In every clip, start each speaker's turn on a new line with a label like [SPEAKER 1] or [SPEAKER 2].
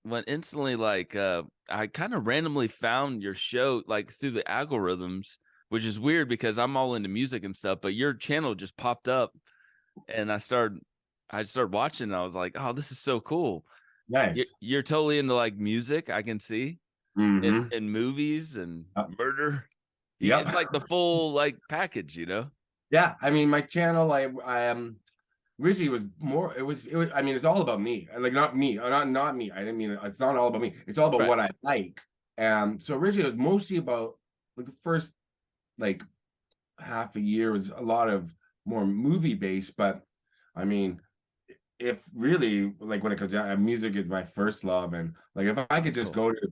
[SPEAKER 1] went instantly like I kind of randomly found your show like through the algorithms, which is weird because I'm all into music and stuff, but your channel just popped up and I started watching and I was like, "Oh, this is so cool."
[SPEAKER 2] Nice.
[SPEAKER 1] You're totally into like music, I can see,
[SPEAKER 2] Mm-hmm.
[SPEAKER 1] in movies and murder.
[SPEAKER 2] Yep.
[SPEAKER 1] It's like the full like package, you know?
[SPEAKER 2] Yeah. I mean, my channel, originally was more, I mean, it's all about me. Like, not me, not me. I didn't mean it's not all about me. It's all about
[SPEAKER 1] Right.
[SPEAKER 2] what I like. So originally it was mostly about like the first like half a year was a lot of more movie based, but I mean, if really like when it comes down, music is my first love, and like if I
[SPEAKER 1] Oh,
[SPEAKER 2] could just
[SPEAKER 1] cool.
[SPEAKER 2] go to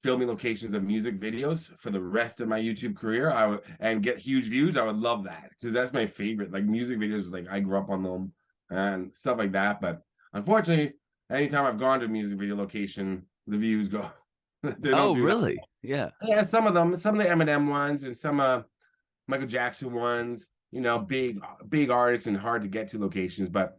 [SPEAKER 2] filming locations of music videos for the rest of my YouTube career, I would and get huge views, I would love that because that's my favorite. Like music videos, like I grew up on them and stuff like that. But unfortunately, anytime I've gone to a music video location, the views go they don't
[SPEAKER 1] Oh,
[SPEAKER 2] do that.
[SPEAKER 1] really? Yeah.
[SPEAKER 2] Yeah, some of the Eminem ones and some Michael Jackson ones, big artists and hard to get to locations. But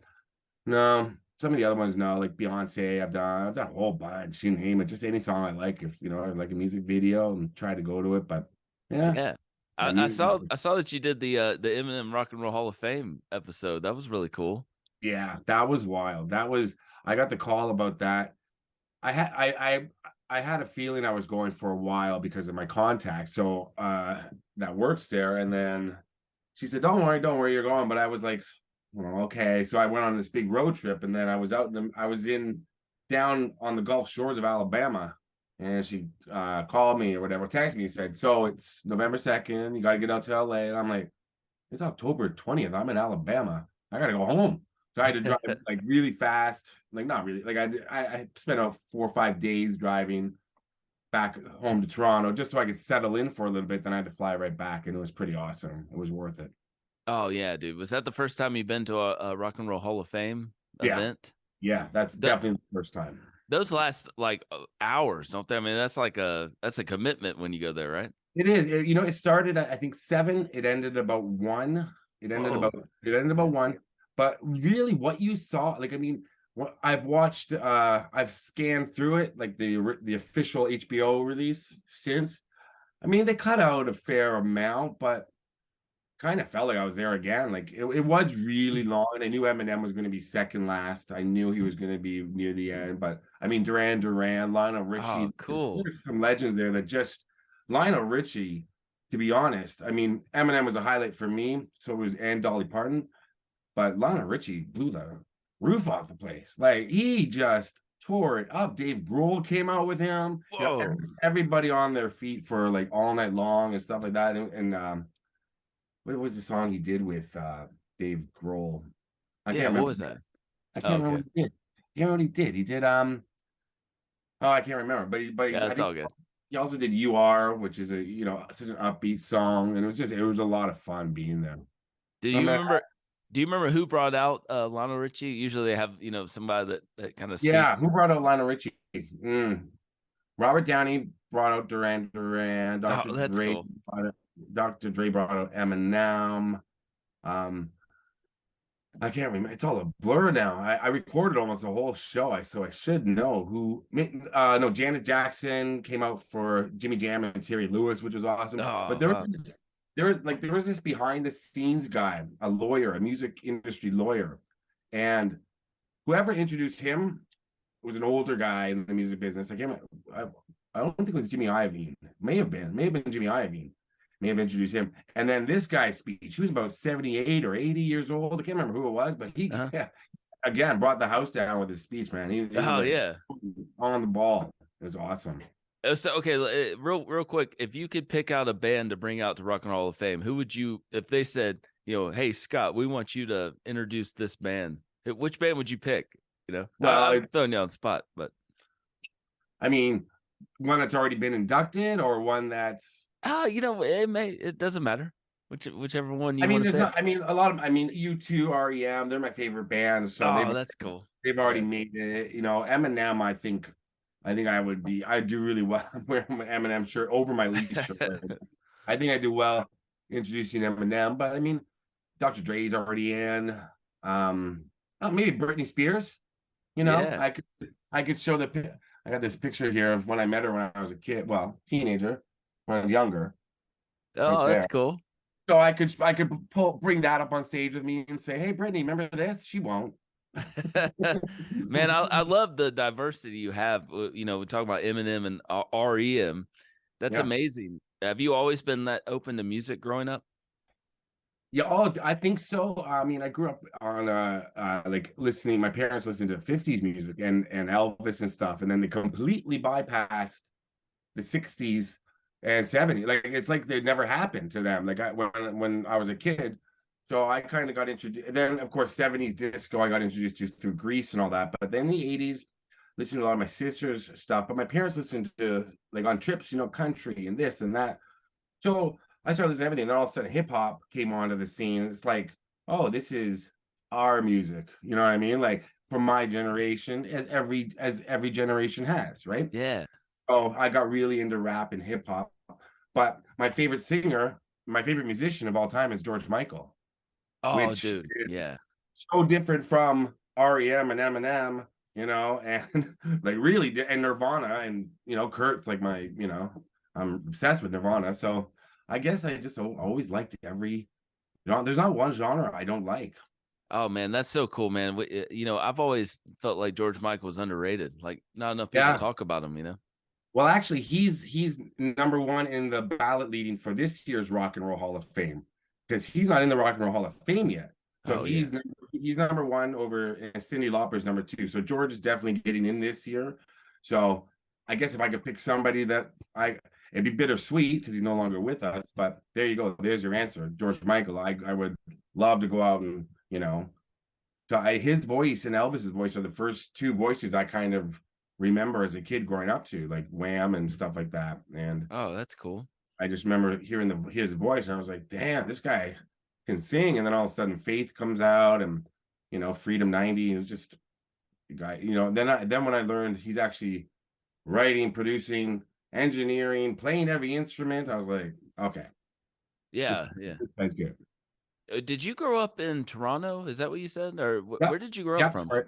[SPEAKER 2] no, some of the other ones, no, like Beyonce, I've done a whole bunch. You name it, just any song I like. If I like a music video and try to go to it. But yeah,
[SPEAKER 1] Yeah.
[SPEAKER 2] yeah,
[SPEAKER 1] I saw that you did the Eminem Rock and Roll Hall of Fame episode. That was really cool.
[SPEAKER 2] yeah, that was wild. I got the call about that. I had I had a feeling I was going for a while because of my contact. So that works there. And then she said, don't worry, you're going. But I was like, well, okay. So I went on this big road trip, and then I was in down on the Gulf shores of Alabama, and she called me or whatever, texted me and said, so it's November 2nd, you gotta get out to LA. And I'm like, it's October 20th. I'm in Alabama. I gotta go home. So I had to drive like really fast, like not really. Like I spent about 4 or 5 days driving back home to Toronto just so I could settle in for a little bit. Then I had to fly right back, and it was pretty awesome. It was worth it.
[SPEAKER 1] Oh yeah, dude. Was that the first time you've been to a Rock and Roll Hall of Fame
[SPEAKER 2] Yeah,
[SPEAKER 1] event?
[SPEAKER 2] yeah, that's
[SPEAKER 1] That
[SPEAKER 2] definitely the first time.
[SPEAKER 1] those last like hours, don't they? I mean, that's a commitment when you go there, right?
[SPEAKER 2] It is. It started at I think 7. It ended about 1. It ended about
[SPEAKER 1] Whoa.
[SPEAKER 2] it ended about
[SPEAKER 1] Yeah.
[SPEAKER 2] 1. But really, what you saw, like I mean, what I've watched, I've scanned through it, like the official HBO release since. I mean, they cut out a fair amount, but kind of felt like I was there again. Like it was really long. And I knew Eminem was going to be second last. I knew he was going to be near the end. But I mean, Duran, Lionel Richie,
[SPEAKER 1] Oh, cool.
[SPEAKER 2] there's some legends there that just Lionel Richie, to be honest. I mean, Eminem was a highlight for me. So was and Dolly Parton. But Lionel Richie blew the roof off the place. Like he just tore it up. Dave Grohl came out with him.
[SPEAKER 1] Whoa.
[SPEAKER 2] Everybody on their feet for like all night long and stuff like that. And what was the song he did with Dave Grohl? I
[SPEAKER 1] Yeah,
[SPEAKER 2] can't
[SPEAKER 1] what
[SPEAKER 2] remember.
[SPEAKER 1] was that?
[SPEAKER 2] I
[SPEAKER 1] Oh,
[SPEAKER 2] can't remember
[SPEAKER 1] okay.
[SPEAKER 2] what he did. You know what he did? He did oh, I can't remember.
[SPEAKER 1] Yeah,
[SPEAKER 2] I
[SPEAKER 1] that's
[SPEAKER 2] think
[SPEAKER 1] all good.
[SPEAKER 2] he also did "You Are," which is such an upbeat song, and it was a lot of fun being there.
[SPEAKER 1] Do
[SPEAKER 2] I
[SPEAKER 1] you
[SPEAKER 2] mean,
[SPEAKER 1] remember do you remember who brought out Lionel Richie? Usually they have, somebody that kind of
[SPEAKER 2] yeah,
[SPEAKER 1] speaks.
[SPEAKER 2] who brought out Lionel Richie? Robert Downey brought out Duran.
[SPEAKER 1] Oh, that's cool.
[SPEAKER 2] Dr. Dre brought out Eminem. Um, I can't remember. It's all a blur now. I recorded almost a whole show, so I should know who. No, Janet Jackson came out for Jimmy Jam and Terry Lewis, which was awesome. But
[SPEAKER 1] Oh, wow.
[SPEAKER 2] there was this behind the scenes guy, a lawyer, a music industry lawyer, and whoever introduced him was an older guy in the music business. I don't think it was Jimmy Iovine. May have been Jimmy Iovine. May have introduced him. And then this guy's speech, he was about 78 or 80 years old. I can't remember who it was, but he
[SPEAKER 1] Uh-huh.
[SPEAKER 2] again brought the house down with his speech, man. He was
[SPEAKER 1] Oh,
[SPEAKER 2] like
[SPEAKER 1] yeah.
[SPEAKER 2] on the ball. It was awesome.
[SPEAKER 1] So okay, real quick, if you could pick out a band to bring out to Rock and Roll Hall of Fame, who would you? If they said, hey Scott, we want you to introduce this band, which band would you pick?
[SPEAKER 2] Well,
[SPEAKER 1] I'm throwing you on the spot, but
[SPEAKER 2] I mean, one that's already been inducted or one that's
[SPEAKER 1] it doesn't matter, whichever one you want to
[SPEAKER 2] there's
[SPEAKER 1] pick.
[SPEAKER 2] not. I mean, a lot of. I mean, U2, REM. They're my favorite bands, so
[SPEAKER 1] Oh, that's cool.
[SPEAKER 2] they've already
[SPEAKER 1] Yeah.
[SPEAKER 2] made it. Eminem. I think I would be. I do really well wearing my Eminem shirt over my Leaf shirt. I think I do well introducing Eminem, but I mean, Dr. Dre's already in. Maybe Britney Spears.
[SPEAKER 1] Yeah.
[SPEAKER 2] I could. I could show I got this picture here of when I met her when I was a kid, well, teenager, when I was younger, right
[SPEAKER 1] Oh,
[SPEAKER 2] there.
[SPEAKER 1] that's cool.
[SPEAKER 2] So I could bring that up on stage with me and say, "Hey, Brittany, remember this?" She won't.
[SPEAKER 1] Man, I love the diversity you have. You know, we talk about Eminem and REM. That's
[SPEAKER 2] Yeah.
[SPEAKER 1] amazing. Have you always been that open to music growing up?
[SPEAKER 2] Yeah, oh, I think so. I mean, I grew up on like listening. My parents listened to '50s music and Elvis and stuff, and then they completely bypassed the '60s and '70s. Like it's like they never happened to them. Like when I was a kid, so I kind of got introduced. Then of course '70s disco I got introduced to through Grease and all that. But then the '80s, listening to a lot of my sister's stuff. But my parents listened to like on trips, country and this and that. So I started listening to everything. And then all of a sudden, hip hop came onto the scene. It's like, oh, this is our music. You know what I mean? Like from my generation, as every generation has, right?
[SPEAKER 1] Yeah.
[SPEAKER 2] Oh, I got really into rap and hip hop. But my favorite singer, my favorite musician of all time is George Michael,
[SPEAKER 1] Oh,
[SPEAKER 2] which
[SPEAKER 1] dude.
[SPEAKER 2] is
[SPEAKER 1] Yeah.
[SPEAKER 2] so different from REM and Eminem, and like really, and Nirvana, and Kurt's like I'm obsessed with Nirvana. So I guess I just always liked every genre. There's not one genre I don't like.
[SPEAKER 1] Oh man, that's so cool, man. You know, I've always felt like George Michael was underrated. Like not enough people
[SPEAKER 2] Yeah.
[SPEAKER 1] talk about him, you know?
[SPEAKER 2] Well, actually, he's number one in the ballot leading for this year's Rock and Roll Hall of Fame because he's not in the Rock and Roll Hall of Fame yet. So
[SPEAKER 1] Oh yeah.
[SPEAKER 2] he's number one over and Cyndi Lauper's number two. So George is definitely getting in this year. So I guess if I could pick somebody that it'd be bittersweet because he's no longer with us. But there you go. There's your answer, George Michael. I would love to go out and so his voice and Elvis's voice are the first two voices I kind of remember as a kid growing up to, like Wham and stuff like that. And
[SPEAKER 1] Oh, that's cool.
[SPEAKER 2] I just remember hearing his voice, and I was like, "Damn, this guy can sing." And then all of a sudden, Faith comes out, and Freedom 90 is just a guy. Then when I learned he's actually writing, producing, engineering, playing every instrument, I was like, "Okay, this,
[SPEAKER 1] Yeah, yeah.
[SPEAKER 2] this guy's good."
[SPEAKER 1] Did you grow up in Toronto? Is that what you said? Or
[SPEAKER 2] Yep,
[SPEAKER 1] where did you grow up
[SPEAKER 2] yep,
[SPEAKER 1] from?
[SPEAKER 2] right.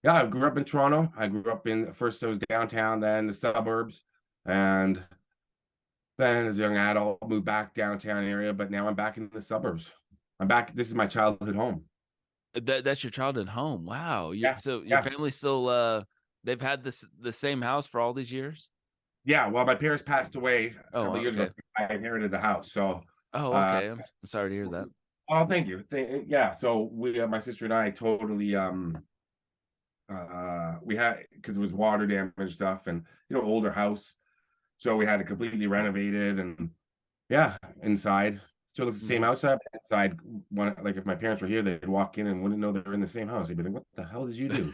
[SPEAKER 2] Yeah, I grew up in Toronto. I grew up first I was downtown, then the suburbs, and then as a young adult, moved back downtown area, but now I'm back in the suburbs. I'm back. This is my childhood home.
[SPEAKER 1] That's your childhood home. Wow.
[SPEAKER 2] Yeah,
[SPEAKER 1] So your
[SPEAKER 2] yeah,
[SPEAKER 1] family still they've had the same house for all these years?
[SPEAKER 2] yeah. Well, my parents passed away a
[SPEAKER 1] Oh,
[SPEAKER 2] couple of years ago.
[SPEAKER 1] okay.
[SPEAKER 2] I inherited the house, so
[SPEAKER 1] Oh,
[SPEAKER 2] uh,
[SPEAKER 1] okay. I'm sorry to hear that.
[SPEAKER 2] oh, thank you. Yeah, so my sister and I totally we had because it was water damage stuff and older house, so we had to completely renovated and yeah, inside. So it looks the same
[SPEAKER 1] Mhm.
[SPEAKER 2] outside, but inside. Like if my parents were here, they'd walk in and wouldn't know they're in the same house. They'd be like, "What the hell did you do?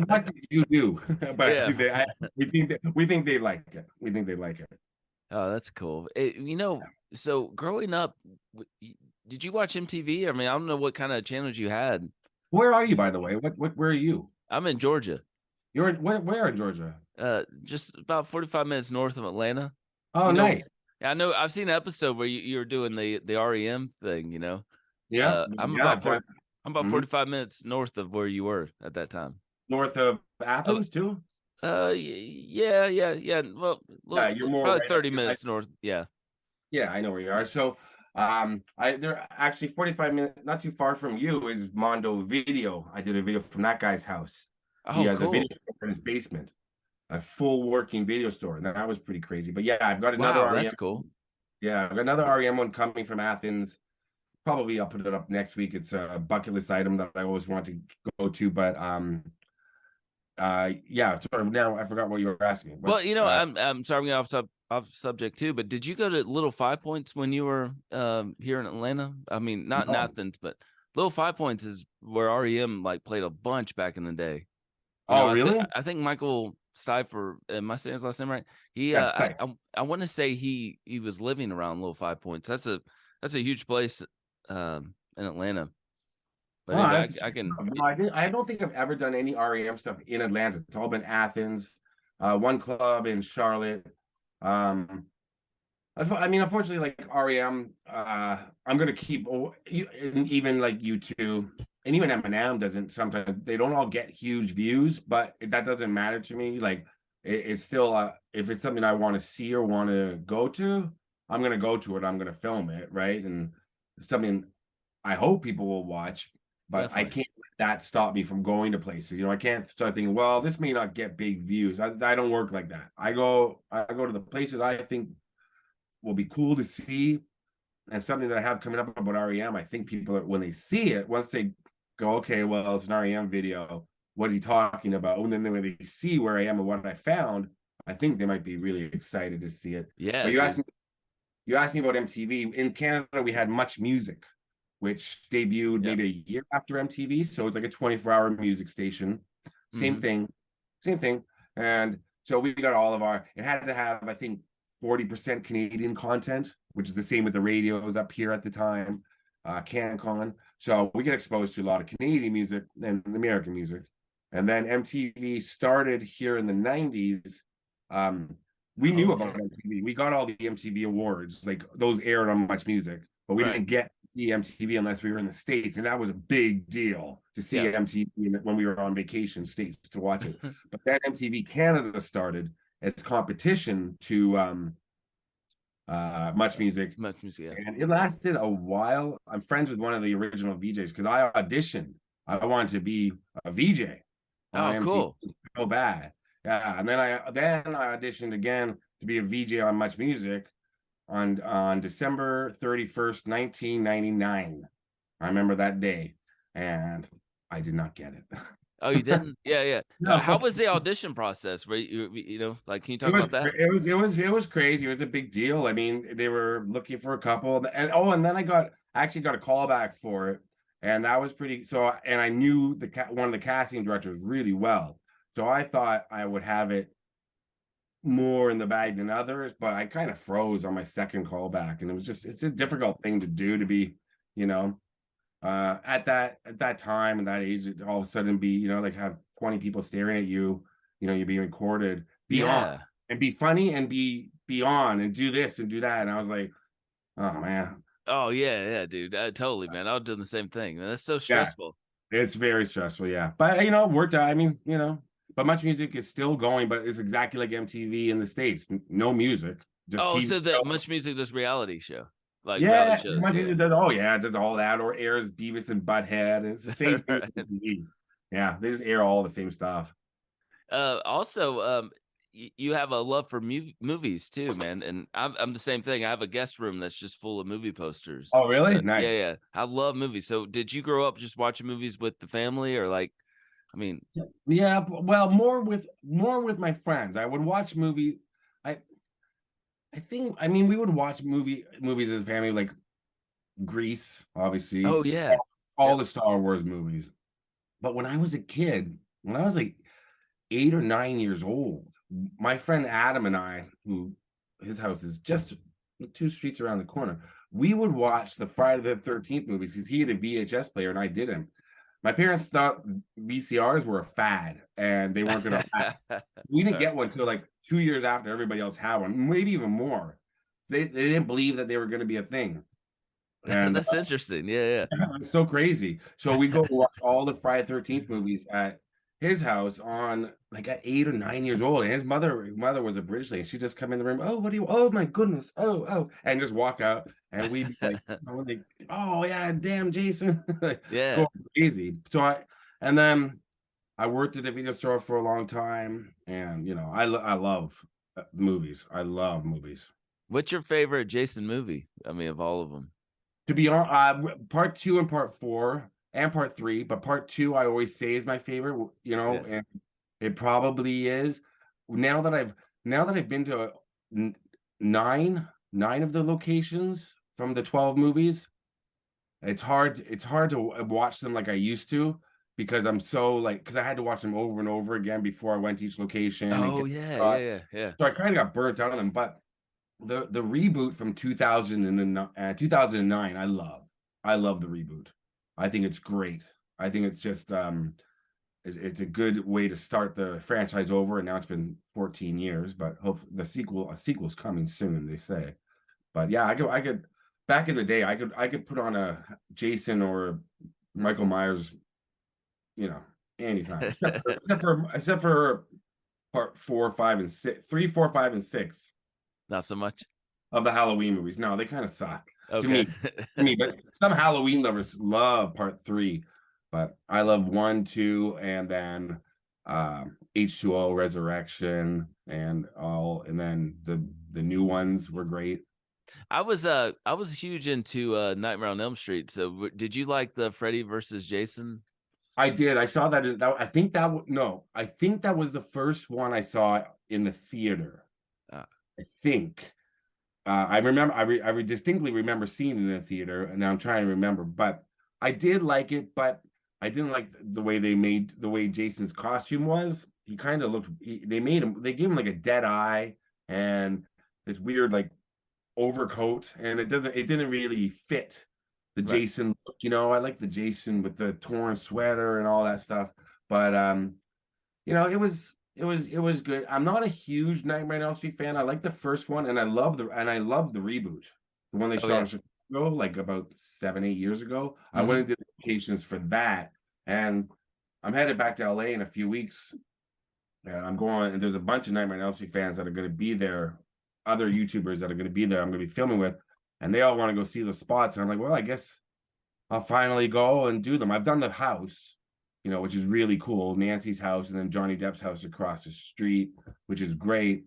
[SPEAKER 2] What did you do?" But I think
[SPEAKER 1] Yeah.
[SPEAKER 2] we think they like it. We think they like it.
[SPEAKER 1] Oh, that's cool. So growing up, did you watch MTV? I mean, I don't know what kind of channels you had.
[SPEAKER 2] Where are you, by the way? Where are you?
[SPEAKER 1] I'm in Georgia,
[SPEAKER 2] You're where in Georgia?
[SPEAKER 1] just about 45 minutes north of Atlanta.
[SPEAKER 2] Oh,
[SPEAKER 1] You know,
[SPEAKER 2] nice.
[SPEAKER 1] I know I've seen an episode where you were doing the REM thing.
[SPEAKER 2] Yeah,
[SPEAKER 1] I'm
[SPEAKER 2] yeah.
[SPEAKER 1] I'm about
[SPEAKER 2] Mhm.
[SPEAKER 1] 45 minutes north of where you were at that time.
[SPEAKER 2] North of
[SPEAKER 1] Uh,
[SPEAKER 2] Athens too.
[SPEAKER 1] yeah, yeah, yeah. Well,
[SPEAKER 2] Yeah, you're more
[SPEAKER 1] probably
[SPEAKER 2] right up
[SPEAKER 1] 30
[SPEAKER 2] here.
[SPEAKER 1] minutes north. Yeah.
[SPEAKER 2] Yeah, I know where you are. So, they're actually 45 minutes, not too far from you is Mondo Video. I did a video from that guy's house. He
[SPEAKER 1] Oh,
[SPEAKER 2] has a video
[SPEAKER 1] cool.
[SPEAKER 2] store in his basement, a full working video store. And that was pretty crazy. But yeah, I've got another
[SPEAKER 1] Wow,
[SPEAKER 2] REM.
[SPEAKER 1] that's cool.
[SPEAKER 2] Yeah, I've got another REM one coming from Athens. Probably I'll put it up next week. It's a bucket list item that I always want to go to. But yeah, sort of now I forgot what you were asking. What
[SPEAKER 1] Well, I'm sorry, I'm getting off subject too, but did you go to Little Five Points when you were here in Atlanta? I mean, not in
[SPEAKER 2] no.
[SPEAKER 1] Athens, but Little Five Points is where REM like played a bunch back in the day.
[SPEAKER 2] Oh, really?
[SPEAKER 1] I think Michael Stifer, am I saying his last name right? He
[SPEAKER 2] Yes, thanks.
[SPEAKER 1] I want to say he was living around Little Five Points. That's a huge place in Atlanta. But
[SPEAKER 2] Oh,
[SPEAKER 1] anyway,
[SPEAKER 2] that's
[SPEAKER 1] I can
[SPEAKER 2] no, I don't think I've ever done any REM stuff in Atlanta. It's all been Athens, one club in Charlotte. Um, I mean, unfortunately, like REM, I'm gonna keep and even like you two. and even Eminem doesn't sometimes, they don't all get huge views, but that doesn't matter to me. Like it's still if it's something I want to see or want to go to, I'm gonna go to it. I'm gonna film it, right? And something I hope people will watch, but I
[SPEAKER 1] Definitely.
[SPEAKER 2] can't let that stop me from going to places. You know, I can't start thinking, well, this may not get big views. I don't work like that. I go to the places I think will be cool to see, and something that I have coming up about REM. I think people, when they see it, once they go, okay, well, it's an REM video. What is he talking about? And then when they see where I am and what I found, I think they might be really excited to see it. But
[SPEAKER 1] Yeah, dude.
[SPEAKER 2] you asked me about MTV. In Canada, we had Much Music, which debuted
[SPEAKER 1] Yep.
[SPEAKER 2] maybe a year after MTV. So it's like a 24-hour music station. Same
[SPEAKER 1] Hmm.
[SPEAKER 2] thing, same thing. And so we got all of our, it had to have, I think, 40% Canadian content, which is the same with the radios up here at the time, CanCon. So we get exposed to a lot of Canadian music and American music. And then MTV started here in the 90s. We knew about
[SPEAKER 1] Okay.
[SPEAKER 2] MTV. We got all the MTV awards, like those aired on Much Music, but we
[SPEAKER 1] Right.
[SPEAKER 2] didn't get to see MTV unless we were in the States. And that was a big deal to see
[SPEAKER 1] Yeah.
[SPEAKER 2] MTV when we were on vacation states to watch it. But then MTV Canada started as competition to Much Music.
[SPEAKER 1] Much music. Yeah.
[SPEAKER 2] And it lasted a while. I'm friends with one of the original VJs because I auditioned. I wanted to be a VJ on
[SPEAKER 1] Oh,
[SPEAKER 2] MTV
[SPEAKER 1] cool.
[SPEAKER 2] so bad. Yeah, and then I auditioned again to be a VJ on Much Music on December 31st, 1999. I remember that day, and I did not get it.
[SPEAKER 1] Oh, you didn't? Yeah, yeah. How
[SPEAKER 2] No,
[SPEAKER 1] was the audition process? Right, like, can you
[SPEAKER 2] it
[SPEAKER 1] talk
[SPEAKER 2] was
[SPEAKER 1] about that?
[SPEAKER 2] it was crazy. It was a big deal. I mean, they were looking for a couple, and then I actually got a call back for it, and that was pretty. So, and I knew one of the casting directors really well, so I thought I would have it more in the bag than others, but I kind of froze on my second call back, and it's a difficult thing to do, to be, you know, at that time and that age, all of a sudden be, like have 20 people staring at you, you're being recorded, be on
[SPEAKER 1] Yeah.
[SPEAKER 2] and be funny and be on and do this and do that. And I was like, oh man,
[SPEAKER 1] Oh, yeah, yeah, dude. Totally, man. I was doing the same thing. Man, that's so
[SPEAKER 2] yeah,
[SPEAKER 1] stressful.
[SPEAKER 2] it's very stressful. Yeah. But worked out. I mean, but Much Music is still going, but it's exactly like MTV in the States. No music, just
[SPEAKER 1] Oh,
[SPEAKER 2] TV.
[SPEAKER 1] so that Much Music, this reality show, like reality
[SPEAKER 2] Yeah,
[SPEAKER 1] shows.
[SPEAKER 2] Much
[SPEAKER 1] Yeah.
[SPEAKER 2] Music does. Oh yeah, it does all that, or airs Beavis and Butthead. And it's the same thing with
[SPEAKER 1] Right.
[SPEAKER 2] MTV. Yeah, they just air all the same stuff.
[SPEAKER 1] Also, you have a love for movies too, man, and I'm the same thing. I have a guest room that's just full of movie posters.
[SPEAKER 2] Oh, really?
[SPEAKER 1] So yeah,
[SPEAKER 2] Nice.
[SPEAKER 1] yeah, I love movies. So did you grow up just watching movies with the family, or like, I mean,
[SPEAKER 2] Yeah, well, more with my friends. I would watch movie. I I mean we would watch movies as a family, like Grease, obviously,
[SPEAKER 1] oh yeah,
[SPEAKER 2] all
[SPEAKER 1] yep.
[SPEAKER 2] the Star Wars movies. But when I was a kid, when I was like 8 or 9 years old, my friend Adam and I, who his house is just 2 streets around the corner, we would watch the Friday the 13th movies because he had a VHS player and I didn't. My parents thought VCRs were a fad and they weren't going to last. We didn't get one until like 2 years after everybody else had one, maybe even more. They didn't believe that they were going to be a thing. And
[SPEAKER 1] That's interesting. Yeah,
[SPEAKER 2] it's so crazy. So we go watch all the Friday 13th movies at his house on like at 8 or 9 years old. And his mother was a British lady. She just come in the room. Oh, what do you? Oh my goodness. Oh, and just walk out. And we'd be like,
[SPEAKER 1] yeah,
[SPEAKER 2] oh yeah, damn Jason, like
[SPEAKER 1] yeah.
[SPEAKER 2] going crazy. And then I worked at a video store for a long time, and I love movies. I love movies.
[SPEAKER 1] What's your favorite Jason movie? I mean, of all of them.
[SPEAKER 2] To be honest, part two and part four and part three, but part two I always say is my favorite.
[SPEAKER 1] Yeah.
[SPEAKER 2] And it probably is. Now that I've been to n- nine of the locations from the 12 movies, it's hard to watch them like I used to, because I'm so like, because I had to watch them over and over again before I went to each location and
[SPEAKER 1] Oh
[SPEAKER 2] get
[SPEAKER 1] yeah,
[SPEAKER 2] uh,
[SPEAKER 1] yeah, yeah,
[SPEAKER 2] so I kind of got burnt out on them. But the reboot from 2009, I love the reboot. I think it's great. I think it's just it's a good way to start the franchise over, and now it's been 14 years, but hopefully a sequel's coming soon, they say. But yeah, I could back in the day, I could put on a Jason or Michael Myers, you know, anytime, except for part 4, 5, and 6, 3, 4, 5, and 6
[SPEAKER 1] Not so much.
[SPEAKER 2] of the Halloween movies. No, they kind of suck to
[SPEAKER 1] Okay.
[SPEAKER 2] me. To me, but some Halloween lovers love part 3, but I love 1, 2, and then H2O Resurrection and then the new ones were great.
[SPEAKER 1] I was huge into Nightmare on Elm Street. So did you like the Freddy versus Jason?
[SPEAKER 2] I did. I saw that. I think no. I think that was the first one I saw in the theater.
[SPEAKER 1] Uh,
[SPEAKER 2] I think. I remember. I distinctly remember seeing it in the theater, and now I'm trying to remember. But I did like it, but I didn't like the way the way Jason's costume was. He kind of looked. They made him. They gave him like a dead eye and this weird like overcoat, and it didn't really fit the
[SPEAKER 1] right.
[SPEAKER 2] Jason look. I like the Jason with the torn sweater and all that stuff. But it was good. I'm not a huge Nightmare on Elm Street fan. I like the first one, and I love the reboot, the one they
[SPEAKER 1] Oh
[SPEAKER 2] shot
[SPEAKER 1] yeah.
[SPEAKER 2] in Chicago like about 7, 8 years ago. I went
[SPEAKER 1] Hmm.
[SPEAKER 2] and did the locations for that, and I'm headed back to LA in a few weeks. And I'm going, and there's a bunch of Nightmare on Elm Street fans that are going to be there, other YouTubers that are going to be there. I'm going to be filming with, and they all want to go see the spots. And I'm like, well, I guess I'll finally go and do them. I've done the house, which is really cool. Nancy's house, and then Johnny Depp's house across the street, which is great.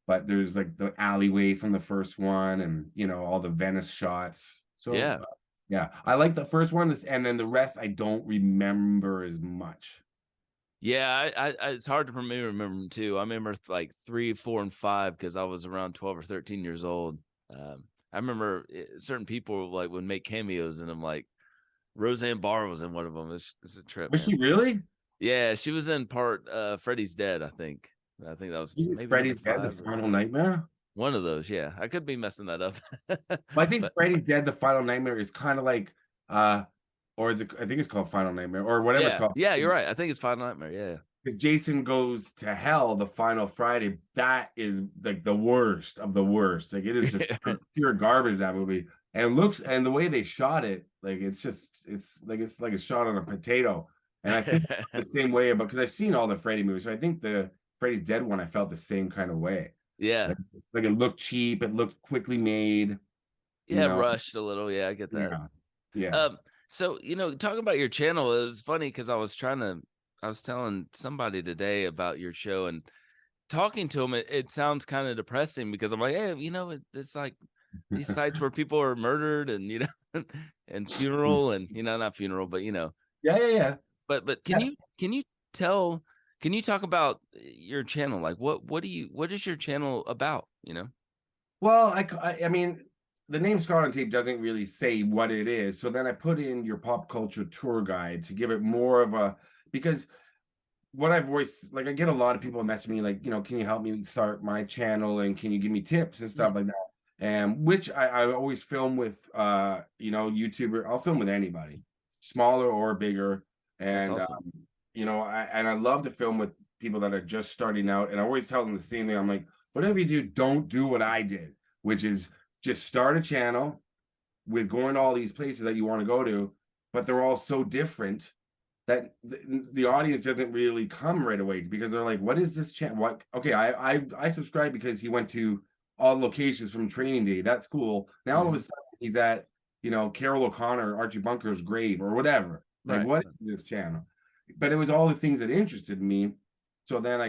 [SPEAKER 2] But there's like the alleyway from the first one, and all the Venice shots. So
[SPEAKER 1] Yeah.
[SPEAKER 2] yeah, I like the first one. And then the rest I don't remember as much.
[SPEAKER 1] Yeah, it's hard for me to remember them too. I remember like 3, 4, and 5 because I was around 12 or 13 years old. I remember certain people like would make cameos in them, like Roseanne Barr was in one of them. It's a trip,
[SPEAKER 2] Was
[SPEAKER 1] man.
[SPEAKER 2] she really?
[SPEAKER 1] Yeah, she was in part Freddy's Dead, I think. I think that was maybe number
[SPEAKER 2] Freddy's Dead, the
[SPEAKER 1] 5 or
[SPEAKER 2] Final Nightmare.
[SPEAKER 1] one of those. Yeah, I could be messing that up.
[SPEAKER 2] Well, I think
[SPEAKER 1] But
[SPEAKER 2] Freddy's Dead, the Final Nightmare is kind of like, I think it's called Final Nightmare or whatever it's
[SPEAKER 1] yeah,
[SPEAKER 2] called.
[SPEAKER 1] yeah, you're right. I think it's Final Nightmare. Yeah.
[SPEAKER 2] Because Jason Goes to Hell, the final Friday, that is like the worst of the worst. Like it is just pure garbage, that movie. And the way they shot it, like it's like a shot on a potato. And I think the same way about, because I've seen all the Freddy movies. So I think the Freddy's Dead one, I felt the same kind of way.
[SPEAKER 1] Yeah.
[SPEAKER 2] Like it looked cheap, it looked quickly made, you
[SPEAKER 1] Yeah,
[SPEAKER 2] know.
[SPEAKER 1] rushed a little. Yeah, I get that.
[SPEAKER 2] Yeah. Yeah.
[SPEAKER 1] Um, so talking about your channel, it was funny because I was telling somebody today about your show and talking to them. It sounds kind of depressing because I'm like, hey, it's like these sites where people are murdered and and funeral and not funeral, but
[SPEAKER 2] Yeah, yeah, yeah.
[SPEAKER 1] but
[SPEAKER 2] Yeah.
[SPEAKER 1] can you tell can you talk about your channel? Like what is your channel about?
[SPEAKER 2] Well, I mean, the name Scarlet on Tape doesn't really say what it is. So then I put in your pop culture tour guide to give it more of a, because what I've always, like, I get a lot of people message me like, can you help me start my channel and can you give me tips and stuff
[SPEAKER 1] Mm,
[SPEAKER 2] like that? And which I always film with, YouTuber. I'll film with anybody, smaller or bigger.
[SPEAKER 1] that's
[SPEAKER 2] And,
[SPEAKER 1] awesome.
[SPEAKER 2] I love to film with people that are just starting out. And I always tell them the same thing. I'm like, whatever you do, don't do what I did, which is just start a channel with going to all these places that you want to go to, but they're all so different that the audience doesn't really come right away because they're like, what is this channel? What? Okay, I subscribe because he went to all locations from Training Day. That's cool. Now all of a
[SPEAKER 1] Hmm.
[SPEAKER 2] sudden he's at Carol O'Connor, Archie Bunker's grave or whatever. Like,
[SPEAKER 1] Right.
[SPEAKER 2] what is this channel? But it was all the things that interested me. So then I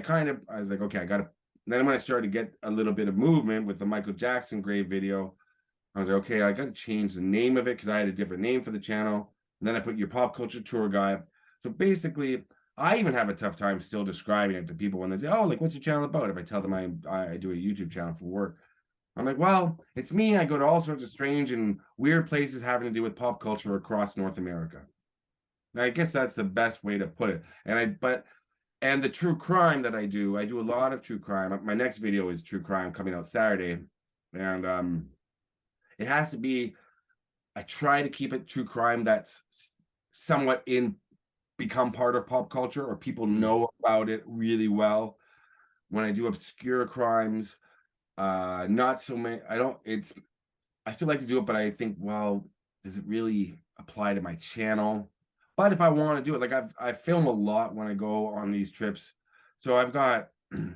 [SPEAKER 2] was like, okay, I gotta. Then when I started to get a little bit of movement with the Michael Jackson grave video, I was like, okay, I got to change the name of it because I had a different name for the channel. And then I put your pop culture tour guide. So basically, I even have a tough time still describing it to people when they say, "Oh, like what's your channel about?" If I tell them I do a YouTube channel for work, I'm like, "Well, it's me. I go to all sorts of strange and weird places having to do with pop culture across North America." And I guess that's the best way to put it. And the true crime that I do a lot of true crime. My next video is true crime coming out Saturday, and it has to be. I try to keep it true crime that's somewhat in become part of pop culture or people
[SPEAKER 1] Mm.
[SPEAKER 2] know about it really well. When I do obscure crimes, not so many. I still like to do it, but I think, well, does it really apply to my channel? But if I want to do it, like I film a lot when I go on these trips. So I've got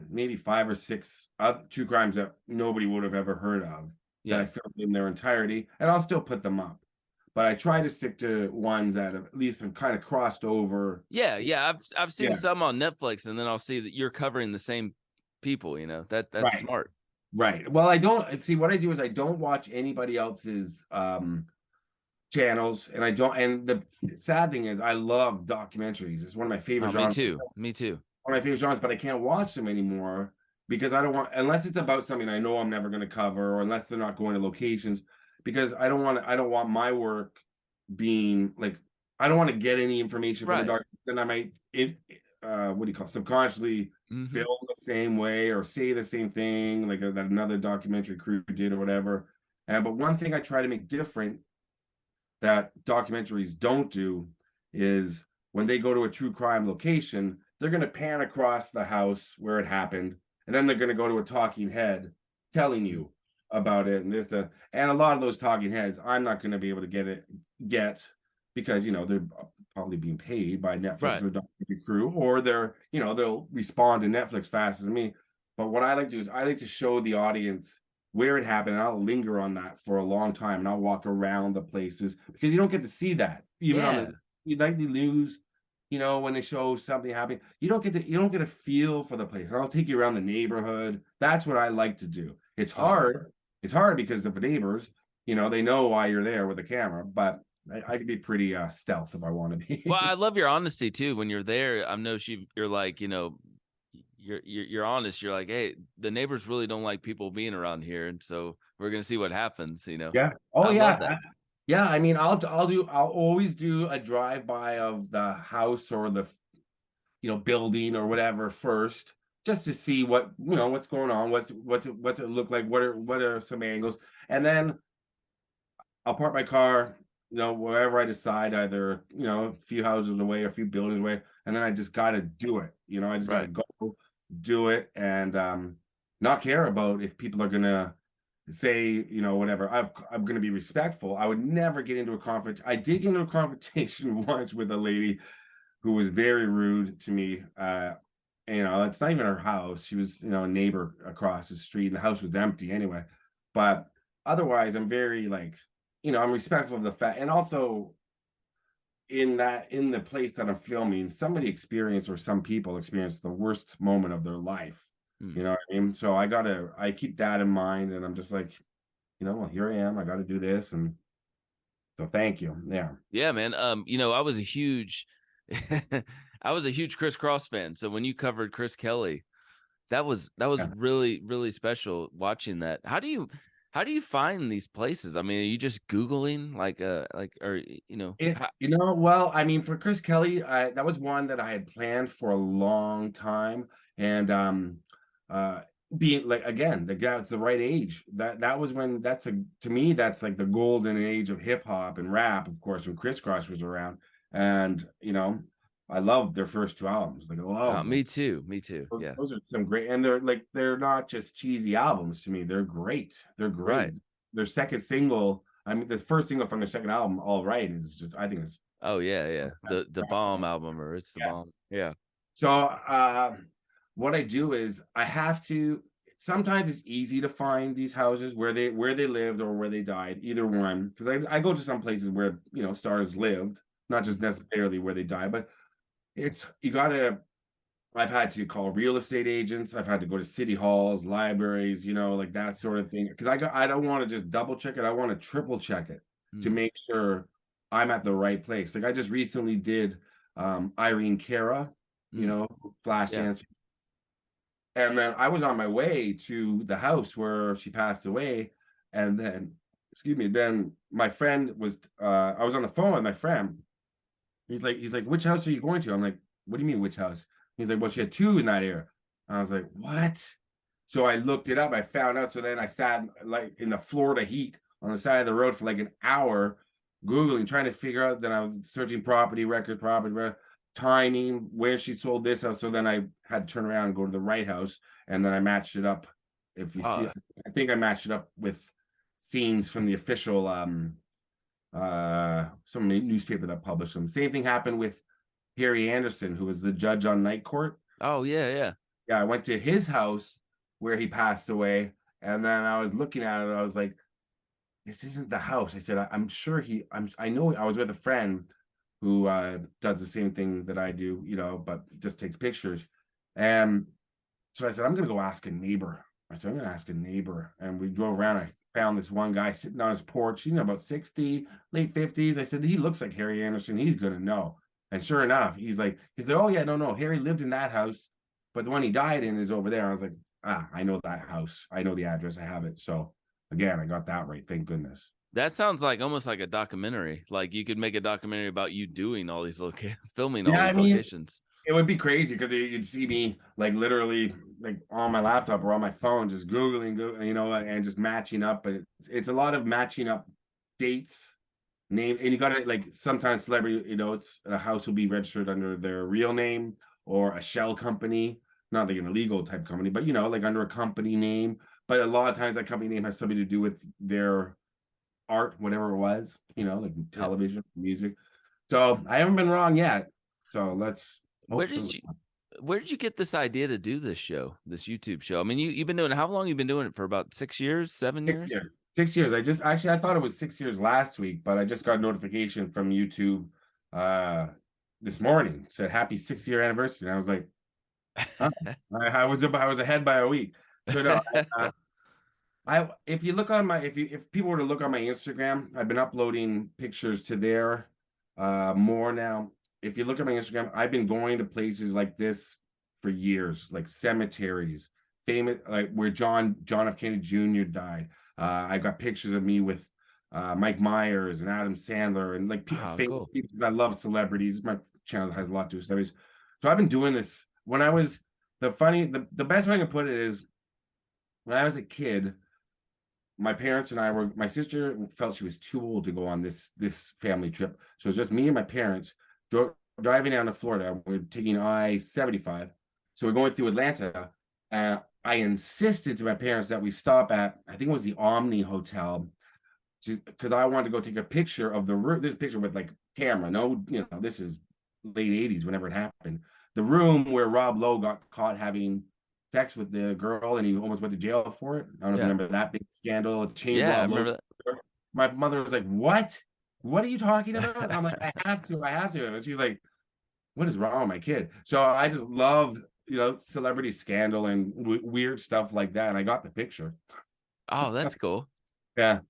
[SPEAKER 2] maybe 5 or 6 true crimes that nobody would have ever heard of that I
[SPEAKER 1] Yeah.
[SPEAKER 2] filmed in their entirety, and I'll still put them up. But I try to stick to ones that have, at least have kind of crossed over.
[SPEAKER 1] Yeah, yeah, I've seen
[SPEAKER 2] Yeah,
[SPEAKER 1] some on Netflix, and then I'll see that you're covering the same people, that's
[SPEAKER 2] right.
[SPEAKER 1] smart.
[SPEAKER 2] Right. Well, I don't see what I do is I don't watch anybody else's channels, and I don't, and the sad thing is I love documentaries. It's one of my favorite
[SPEAKER 1] Oh, me
[SPEAKER 2] genres.
[SPEAKER 1] too, me too.
[SPEAKER 2] One of my favorite genres, but I can't watch them anymore because I don't want, unless it's about something I know I'm never going to cover, or unless they're not going to locations, because I don't want my work being like, I don't want to get any information from a
[SPEAKER 1] Right.
[SPEAKER 2] doc. Then I might what do you call it, subconsciously
[SPEAKER 1] Mhm.
[SPEAKER 2] feel the same way or say the same thing like that another documentary crew did or whatever. And but one thing I try to make different that documentaries don't do is when they go to a true crime location, they're going to pan across the house where it happened, and then they're going to go to a talking head telling
[SPEAKER 1] Mm.
[SPEAKER 2] you about it and this, and a lot of those talking heads, I'm not going to be able to get because they're probably being paid by Netflix
[SPEAKER 1] Right.
[SPEAKER 2] or documentary crew, or they're they'll respond to Netflix faster than me. But what I like to do is I like to show the audience where it happened, and I'll linger on that for a long time, and I'll walk around the places because you don't get to see that even on
[SPEAKER 1] Yeah.
[SPEAKER 2] the nightly news. When they show something happening, you don't get a feel for the place. I'll take you around the neighborhood. That's what I like to do. It's
[SPEAKER 1] Oh, yeah.
[SPEAKER 2] hard. It's hard because of the neighbors. They know why you're there with a camera, but I can be pretty stealth if I want to
[SPEAKER 1] Well, I
[SPEAKER 2] be.
[SPEAKER 1] love your honesty too when you're there. I know you're like, you're honest. You're like, "Hey, the neighbors really don't like people being around here, and so we're gonna see what happens."
[SPEAKER 2] Yeah. Oh
[SPEAKER 1] I love
[SPEAKER 2] yeah.
[SPEAKER 1] that.
[SPEAKER 2] Yeah. I mean, I'll always do a drive by of the house or the building or whatever first, just to see what's going on, what's it look like, what are some angles, and then I'll park my car, wherever I decide, either a few houses away, or a few buildings away, and then I just got to do it. I just got to
[SPEAKER 1] Right.
[SPEAKER 2] go do it, and not care about if people are gonna say whatever. I'm gonna be respectful. I would never get into a conflict. I did get into a confrontation once with a lady who was very rude to me. It's not even her house. She was, a neighbor across the street, and the house was empty anyway. But otherwise, I'm very like, I'm respectful of the fact, and also in the place that I'm filming, somebody experienced, or some people experience the worst moment of their life.
[SPEAKER 1] Mm.
[SPEAKER 2] You know what I mean? So I keep that in mind, and I'm just like, well, here I am. I got to do this, and so thank you. Yeah.
[SPEAKER 1] Yeah, man. I was a huge, I was a huge Chris Cross fan. So when you covered Chris Kelly, that was
[SPEAKER 2] Yeah.
[SPEAKER 1] really really special watching that. How do you find these places? I mean, are you just Googling or
[SPEAKER 2] Well, I mean, for Chris Kelly, that was one that I had planned for a long time, and uh, being like again, the guy's the right age. That was when to me that's like the golden age of hip hop and rap, of course, when Chris Cross was around, and I love their first 2 albums, like I love them.
[SPEAKER 1] me too, me too.
[SPEAKER 2] Those,
[SPEAKER 1] Yeah,
[SPEAKER 2] those are some great, and they're not just cheesy albums to me. They're great. They're great.
[SPEAKER 1] right.
[SPEAKER 2] Their second single, I mean, the first single from their second album, "All Right," is just, I think it's
[SPEAKER 1] Oh yeah, yeah. The
[SPEAKER 2] rap
[SPEAKER 1] bomb
[SPEAKER 2] song.
[SPEAKER 1] album, or it's the
[SPEAKER 2] Yeah.
[SPEAKER 1] bomb. Yeah.
[SPEAKER 2] So, what I do is I have to. Sometimes it's easy to find these houses where they lived or where they died, either one. Because I go to some places where stars lived, not just necessarily where they died, but it's you gotta. I've had to call real estate agents. I've had to go to city halls, libraries, like that sort of thing. Because I don't want to just double check it. I want to triple check it to
[SPEAKER 1] Mm,
[SPEAKER 2] make sure I'm at the right place. Like I just recently did Irene Cara,
[SPEAKER 1] mm, yeah.
[SPEAKER 2] Flashdance, and then I was on my way to the house where she passed away, and then excuse me, then my friend was I was on the phone with my friend. He's like, which house are you going to? I'm like, what do you mean, which house? He's like, well, she had two in that area. I was like, what? So I looked it up. I found out. So then I sat like in the Florida heat on the side of the road for like an hour, Googling, trying to figure out. Then I was searching property record, timing, where she sold this house. So then I had to turn around and go to the right house. And then I matched it up. If you see,
[SPEAKER 1] Oh,
[SPEAKER 2] I think I matched it up with scenes from the official some newspaper that published them. Same thing happened with Harry Anderson, who was the judge on Night Court.
[SPEAKER 1] Oh yeah, yeah.
[SPEAKER 2] Yeah, I went to his house where he passed away, and then I was looking at it. I was like, "This isn't the house." I said, "I'm sure he. I know." I was with a friend who does the same thing that I do, but just takes pictures. And so I said, "I'm gonna go ask a neighbor." I said, "I'm gonna ask a neighbor." And we drove around. I found this one guy sitting on his porch. About 60, late 50s. I said, "He looks like Harry Anderson. He's gonna know." And sure enough, he said, "Oh yeah, no, Harry lived in that house, but the one he died in is over there." I was like, I know that house. I know the address. I have it. So again, I got that right. Thank goodness.
[SPEAKER 1] That sounds like almost like a documentary. Like you could make a documentary about you doing all these filming all
[SPEAKER 2] Yeah, I
[SPEAKER 1] these
[SPEAKER 2] mean,
[SPEAKER 1] locations.
[SPEAKER 2] it would be crazy because you'd see me like literally like on my laptop or on my phone, just Googling, and just matching up. But it's a lot of matching up dates, name, and you got to like sometimes celebrity, it's a house will be registered under their real name or a shell company, not like an illegal type company, but like under a company name. But a lot of times that company name has something to do with their art, whatever it was, like
[SPEAKER 1] Yeah.
[SPEAKER 2] television, music. So I haven't been wrong yet. So let's
[SPEAKER 1] Where did
[SPEAKER 2] hopefully.
[SPEAKER 1] you where did you get this idea to do this show, this YouTube show? I mean, you've been doing how long you been doing it for about 6 years, 7
[SPEAKER 2] 6
[SPEAKER 1] years?
[SPEAKER 2] years. 6 years. I thought it was 6 years last week, but I just got a notification from YouTube uh this morning. Said happy 6-year anniversary. And I was like, huh. I was ahead by a week. So no, if you look on my if people were to look on my Instagram, I've been uploading pictures to there more now. If you look at my Instagram, I've been going to places like this for years, like cemeteries, famous like where John F. Kennedy Jr. died. I got pictures of me with Mike Myers and Adam Sandler and like
[SPEAKER 1] Oh,
[SPEAKER 2] famous
[SPEAKER 1] cool.
[SPEAKER 2] people because I love celebrities. My channel has a lot to do with celebrities. So I've been doing this when I was the best way I can put it is when I was a kid, my parents and my sister felt she was too old to go on this family trip. So it was just me and my parents driving down to Florida. We're taking I-75. So we're going through Atlanta. I insisted to my parents that we stop at, I think it was the Omni Hotel, because I wanted to go take a picture of the room. This picture with like camera. No, this is late 80s, whenever it happened. The room where Rob Lowe got caught having sex with the girl and he almost went to jail for it. I don't know if you
[SPEAKER 1] Yeah.
[SPEAKER 2] remember that big scandal. It changed
[SPEAKER 1] Yeah, I
[SPEAKER 2] Rob Lowe.
[SPEAKER 1] remember that.
[SPEAKER 2] My mother was like, "What? What are you talking about?" I'm like, I have to. And she's like, "What is wrong with my kid?" So I just love, celebrity scandal and weird stuff like that. And I got the picture.
[SPEAKER 1] Oh, that's cool.
[SPEAKER 2] Yeah.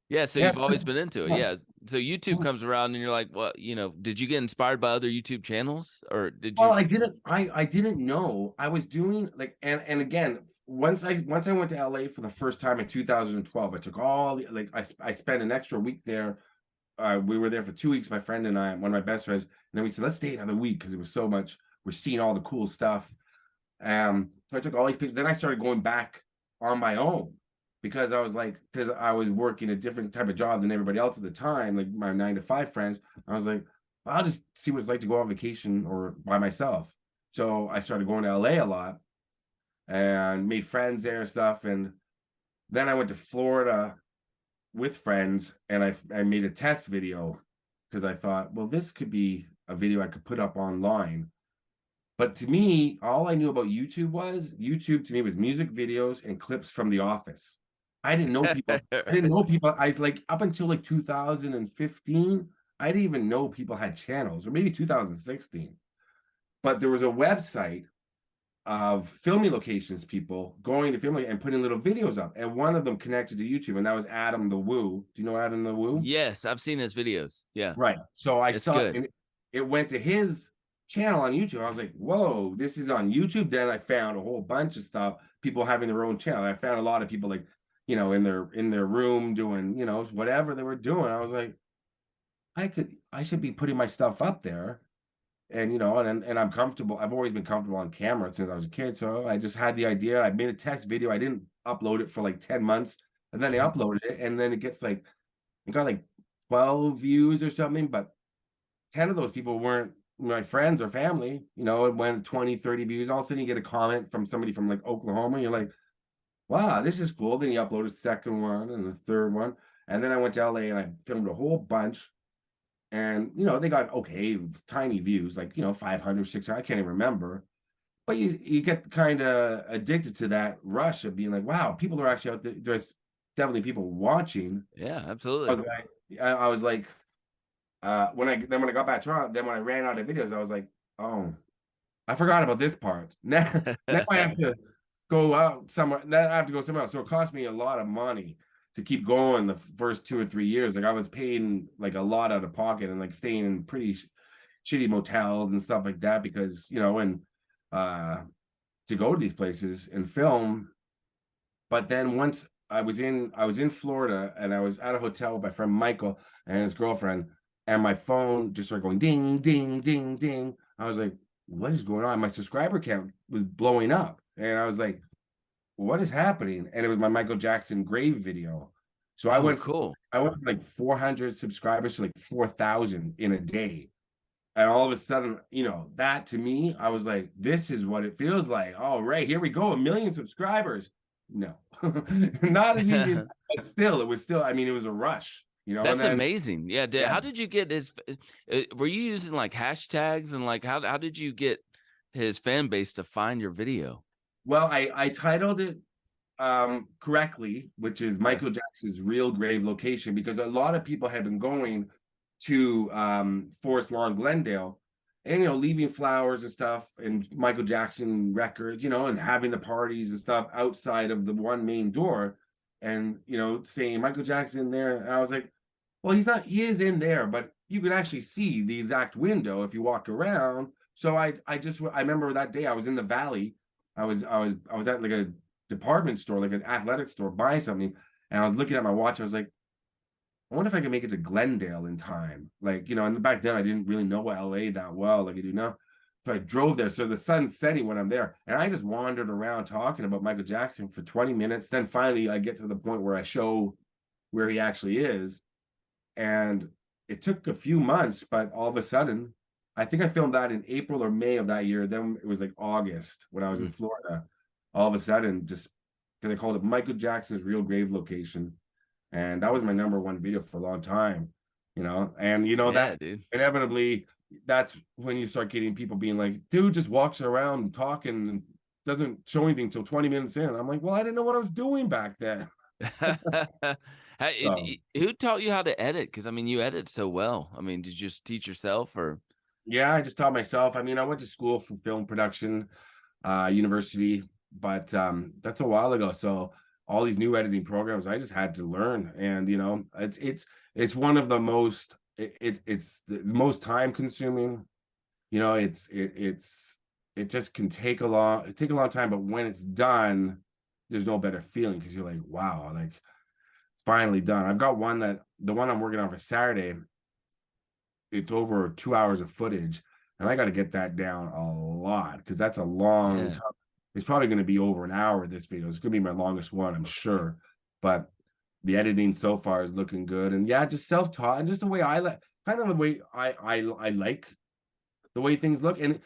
[SPEAKER 1] Yeah, so
[SPEAKER 2] Yeah.
[SPEAKER 1] you've always been into it. Yeah. So YouTube
[SPEAKER 2] Yeah.
[SPEAKER 1] comes around and you're like, "Well, did you get inspired by other YouTube channels or did
[SPEAKER 2] Well,
[SPEAKER 1] you?"
[SPEAKER 2] I didn't know. I was doing like and again, once I went to LA for the first time in 2012, I took all the like I spent an extra week there. We were there for 2 weeks, my friend and I, one of my best friends, and then we said, let's stay another week because it was so much. We're seeing all the cool stuff. So I took all these pictures. Then I started going back on my own because I was working a different type of job than everybody else at the time, like my 9 to 5 friends. I was like, I'll just see what it's like to go on vacation or by myself. So I started going to LA a lot and made friends there and stuff. And then I went to Florida with friends and I made a test video because I thought, well, this could be a video I could put up online. But to me, all I knew about YouTube to me was music videos and clips from The Office. I didn't know people. I didn't know people. I like up until like 2015, I didn't even know people had channels, or maybe 2016. But there was a website of filming locations, people going to film and putting little videos up, and one of them connected to YouTube, and that was Adam the Woo. Do you know Adam the Woo?
[SPEAKER 1] Yes, I've seen his videos. Yeah.
[SPEAKER 2] Right. So I
[SPEAKER 1] It's
[SPEAKER 2] saw
[SPEAKER 1] good.
[SPEAKER 2] and it went to his channel on YouTube. I was like, whoa, this is on YouTube. Then I found a whole bunch of stuff, people having their own channel. I found a lot of people like, in their room doing, whatever they were doing. I was like, I should be putting my stuff up there. And and I'm comfortable. I've always been comfortable on camera since I was a kid. So I just had the idea. I made a test video. I didn't upload it for like 10 months. And then I
[SPEAKER 1] Mhm.
[SPEAKER 2] uploaded it. And then it got like 12 views or something, but 10 of those people weren't my friends or family. It went 20, 30 views. All of a sudden you get a comment from somebody from like Oklahoma. And you're like, wow, this is cool. Then you upload a second one and the third one. And then I went to LA and I filmed a whole bunch. And they got okay, tiny views, like 500, 600, I can't even remember. But you get kind of addicted to that rush of being like, wow, people are actually out there. There's definitely people watching.
[SPEAKER 1] Yeah, absolutely.
[SPEAKER 2] Okay. I was like, when I got back to Toronto, then when I ran out of videos, I was like, oh, I forgot about this part. Now I have to go out somewhere. Now I have to go somewhere else. So it cost me a lot of money to keep going the first 2 or 3 years. Like I was paying like a lot out of pocket and like staying in pretty shitty motels and stuff like that because and uh to go to these places and film. But then once I was in Florida and I was at a hotel with my friend Michael and his girlfriend, and my phone just started going ding, ding, ding, ding. I was like, what is going on? My subscriber count was blowing up. And I was like, what is happening? And it was my Michael Jackson grave video. So I
[SPEAKER 1] Oh,
[SPEAKER 2] went from
[SPEAKER 1] cool.
[SPEAKER 2] I went from like 400 subscribers to like 4,000 in a day. And all of a sudden, that to me, I was like, this is what it feels like. All right, here we go, 1 million subscribers. No, not as easy as, but still, it was still, I mean, it was a rush, and
[SPEAKER 1] That's
[SPEAKER 2] then,
[SPEAKER 1] amazing. Yeah,
[SPEAKER 2] yeah.
[SPEAKER 1] how did you get his were you using, like, hashtags and, like, how did you get his fan base to find your video?
[SPEAKER 2] Well, I titled it correctly, which is
[SPEAKER 1] Okay.
[SPEAKER 2] Michael Jackson's real grave location, because a lot of people had been going to Forest Lawn, Glendale, and leaving flowers and stuff and Michael Jackson records, and having the parties and stuff outside of the one main door, and saying Michael Jackson there. And I was like, well, he's not. He is in there, but you can actually see the exact window if you walk around. So I remember that day I was in the valley. I was at like a department store, like an athletic store, buying something, and I was looking at my watch. I was like, I wonder if I can make it to Glendale in time. Like, and back then I didn't really know LA that well, like I do now. So I drove there. So the sun's setting when I'm there. And I just wandered around talking about Michael Jackson for 20 minutes. Then finally I get to the point where I show where he actually is. And it took a few months, but all of a sudden, I think I filmed that in April or May of that year. Then it was like August when I was in
[SPEAKER 1] Mm,
[SPEAKER 2] Florida. All of a sudden, just because I called it Michael Jackson's real grave location. And that was my number one video for a long time, and
[SPEAKER 1] yeah,
[SPEAKER 2] that
[SPEAKER 1] dude.
[SPEAKER 2] inevitably, that's when you start getting people being like, dude just walks around talking and doesn't show anything until 20 minutes in. I'm like, well, I didn't know what I was doing back then.
[SPEAKER 1] Hey,
[SPEAKER 2] So
[SPEAKER 1] who taught you how to edit? Because I mean, you edit so well. I mean, did you just teach yourself or
[SPEAKER 2] yeah, I just taught myself. I mean, I went to school for film production, university, but that's a while ago. So all these new editing programs, I just had to learn, and it's one of the most it's the most time consuming. It just can take a long time, but when it's done, there's no better feeling because you're like, wow, like it's finally done. I've got the one I'm working on for Saturday. It's over 2 hours of footage, and I got to get that down a lot because that's a long
[SPEAKER 1] yeah.
[SPEAKER 2] time. It's probably going to be over an hour. This video, it's going to be my longest one, I'm sure. But the editing so far is looking good, and yeah, just self-taught and just the way I like, kind of the way I like the way things look, and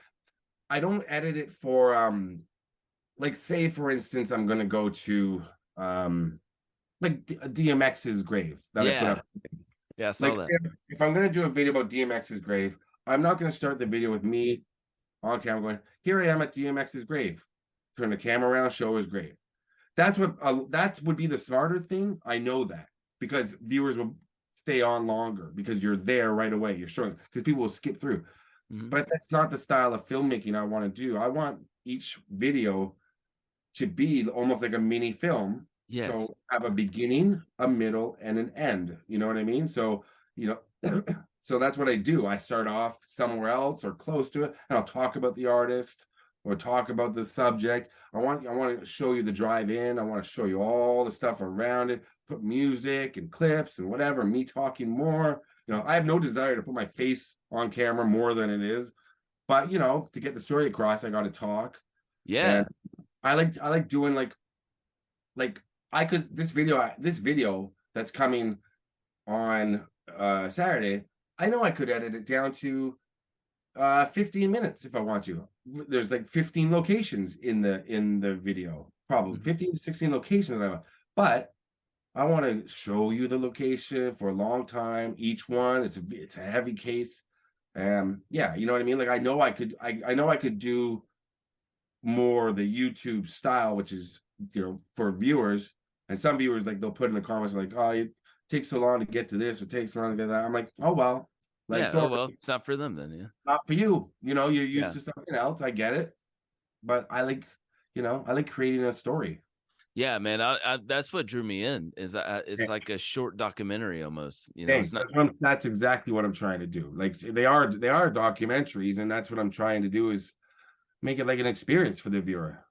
[SPEAKER 2] I don't edit it for like say for instance, I'm going to go to like DMX's grave that I put
[SPEAKER 1] Yeah.
[SPEAKER 2] up.
[SPEAKER 1] Yeah, I
[SPEAKER 2] Like
[SPEAKER 1] saw that.
[SPEAKER 2] if I'm gonna do a video about DMX's grave, I'm not gonna start the video with me on camera going, "Here I am at DMX's grave." Turn the camera around, show his grave. That would be the smarter thing. I know that because viewers will stay on longer because you're there right away. You're showing because people will skip through.
[SPEAKER 1] Mhm.
[SPEAKER 2] But that's not the style of filmmaking I want to do. I want each video to be almost like a mini film. So
[SPEAKER 1] Yes.
[SPEAKER 2] have a beginning, a middle, and an end. You know what I mean? So, so that's what I do. I start off somewhere else or close to it, and I'll talk about the artist or talk about the subject. I want to show you the drive in. I want to show you all the stuff around it, put music and clips and whatever, me talking more. I have no desire to put my face on camera more than it is. But to get the story across, I gotta talk. And
[SPEAKER 1] Yeah.
[SPEAKER 2] I like doing like I could this video that's coming on Saturday. I know I could edit it down to 15 minutes if I want to. There's like 15 locations in the video, probably
[SPEAKER 1] Mhm.
[SPEAKER 2] 15 to 16 locations that I want. But I want to show you the location for a long time. Each one, it's a heavy case. Yeah, you know what I mean? Like I know I could do more the YouTube style, which is, for viewers. And some viewers, like, they'll put in the comments like, "Oh, it takes so long to get to this, or takes so long to get that." I'm like, "Oh well, like,
[SPEAKER 1] Yeah. Oh
[SPEAKER 2] sorry,
[SPEAKER 1] well, it's not for them then. Yeah.
[SPEAKER 2] not for you. You're used
[SPEAKER 1] Yeah.
[SPEAKER 2] to something else. I get it, but I like creating a story."
[SPEAKER 1] Yeah, man. I that's what drew me in. Is it's like
[SPEAKER 2] Thanks.
[SPEAKER 1] a short documentary almost. It's
[SPEAKER 2] Thanks.
[SPEAKER 1] not.
[SPEAKER 2] That's exactly what I'm trying to do. Like, they are documentaries, and that's what I'm trying to do, is make it like an experience for the viewer.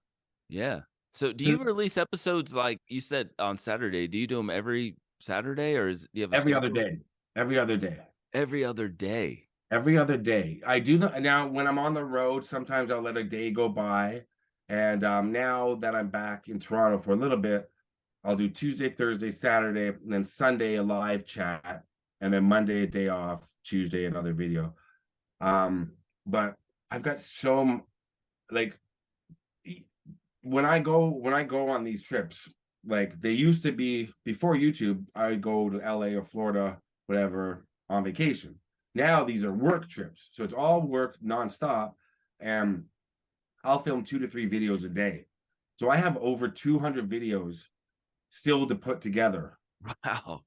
[SPEAKER 1] Yeah. So do
[SPEAKER 2] 'Cause
[SPEAKER 1] you release episodes like you said on Saturday? Do you do them every Saturday or do you have a
[SPEAKER 2] every other
[SPEAKER 1] schedule?
[SPEAKER 2] day, every other day.
[SPEAKER 1] Every other day.
[SPEAKER 2] Every other day. I do not now when I'm on the road, sometimes I'll let a day go by. And now that I'm back in Toronto for a little bit, I'll do Tuesday, Thursday, Saturday, and then Sunday a live chat, and then Monday a day off, Tuesday another video. But I've got like e- when I go on these trips, like, they used to be before YouTube, I would go to LA or Florida, whatever, on vacation. Now these are work trips. So it's all work nonstop. And I'll film 2 to 3 videos a day. So I have over 200 videos still to put together.
[SPEAKER 1] Wow.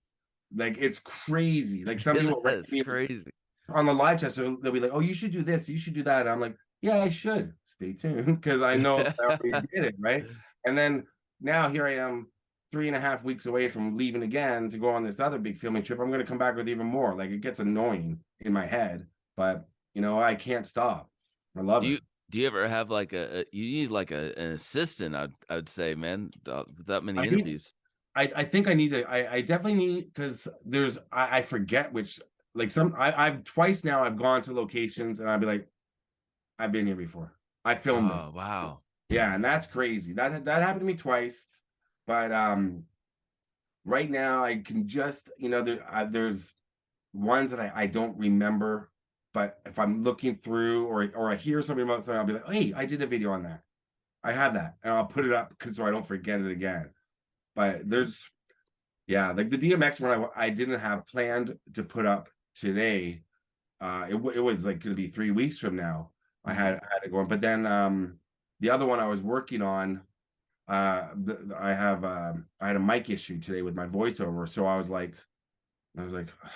[SPEAKER 2] Like, it's crazy. Like, some people write
[SPEAKER 1] That's
[SPEAKER 2] me
[SPEAKER 1] crazy.
[SPEAKER 2] on the live chat, so they'll be like, "Oh, you should do this, you should do that." And I'm like, "Yeah, I should. Stay tuned," because I know I already did it, right? And then now here I am, 3.5 weeks away from leaving again to go on this other big filming trip. I'm gonna come back with even more. Like, it gets annoying in my head, but I can't stop. I love
[SPEAKER 1] Do
[SPEAKER 2] it.
[SPEAKER 1] you do you ever have like you need like an assistant, I'd say, man, with that
[SPEAKER 2] I
[SPEAKER 1] many
[SPEAKER 2] need
[SPEAKER 1] interviews.
[SPEAKER 2] I think I need to I definitely need, because I forget which, like, I've twice now I've gone to locations and I'd be like, "I've been here before. I filmed this."
[SPEAKER 1] Oh, wow.
[SPEAKER 2] Yeah, and that's crazy. That happened to me twice, but right now I can just, there's ones that I don't remember, but if I'm looking through, or I hear something about something, I'll be like, "Hey, I did a video on that. I have that," and I'll put it up because so I don't forget it again. But yeah, like the DMX one, I didn't have planned to put up today. It was like going to be 3 weeks from now.
[SPEAKER 1] Mhm.
[SPEAKER 2] I had to go on, but then the other one I was working on, I had a mic issue today with my voiceover, so I was like, "Ugh,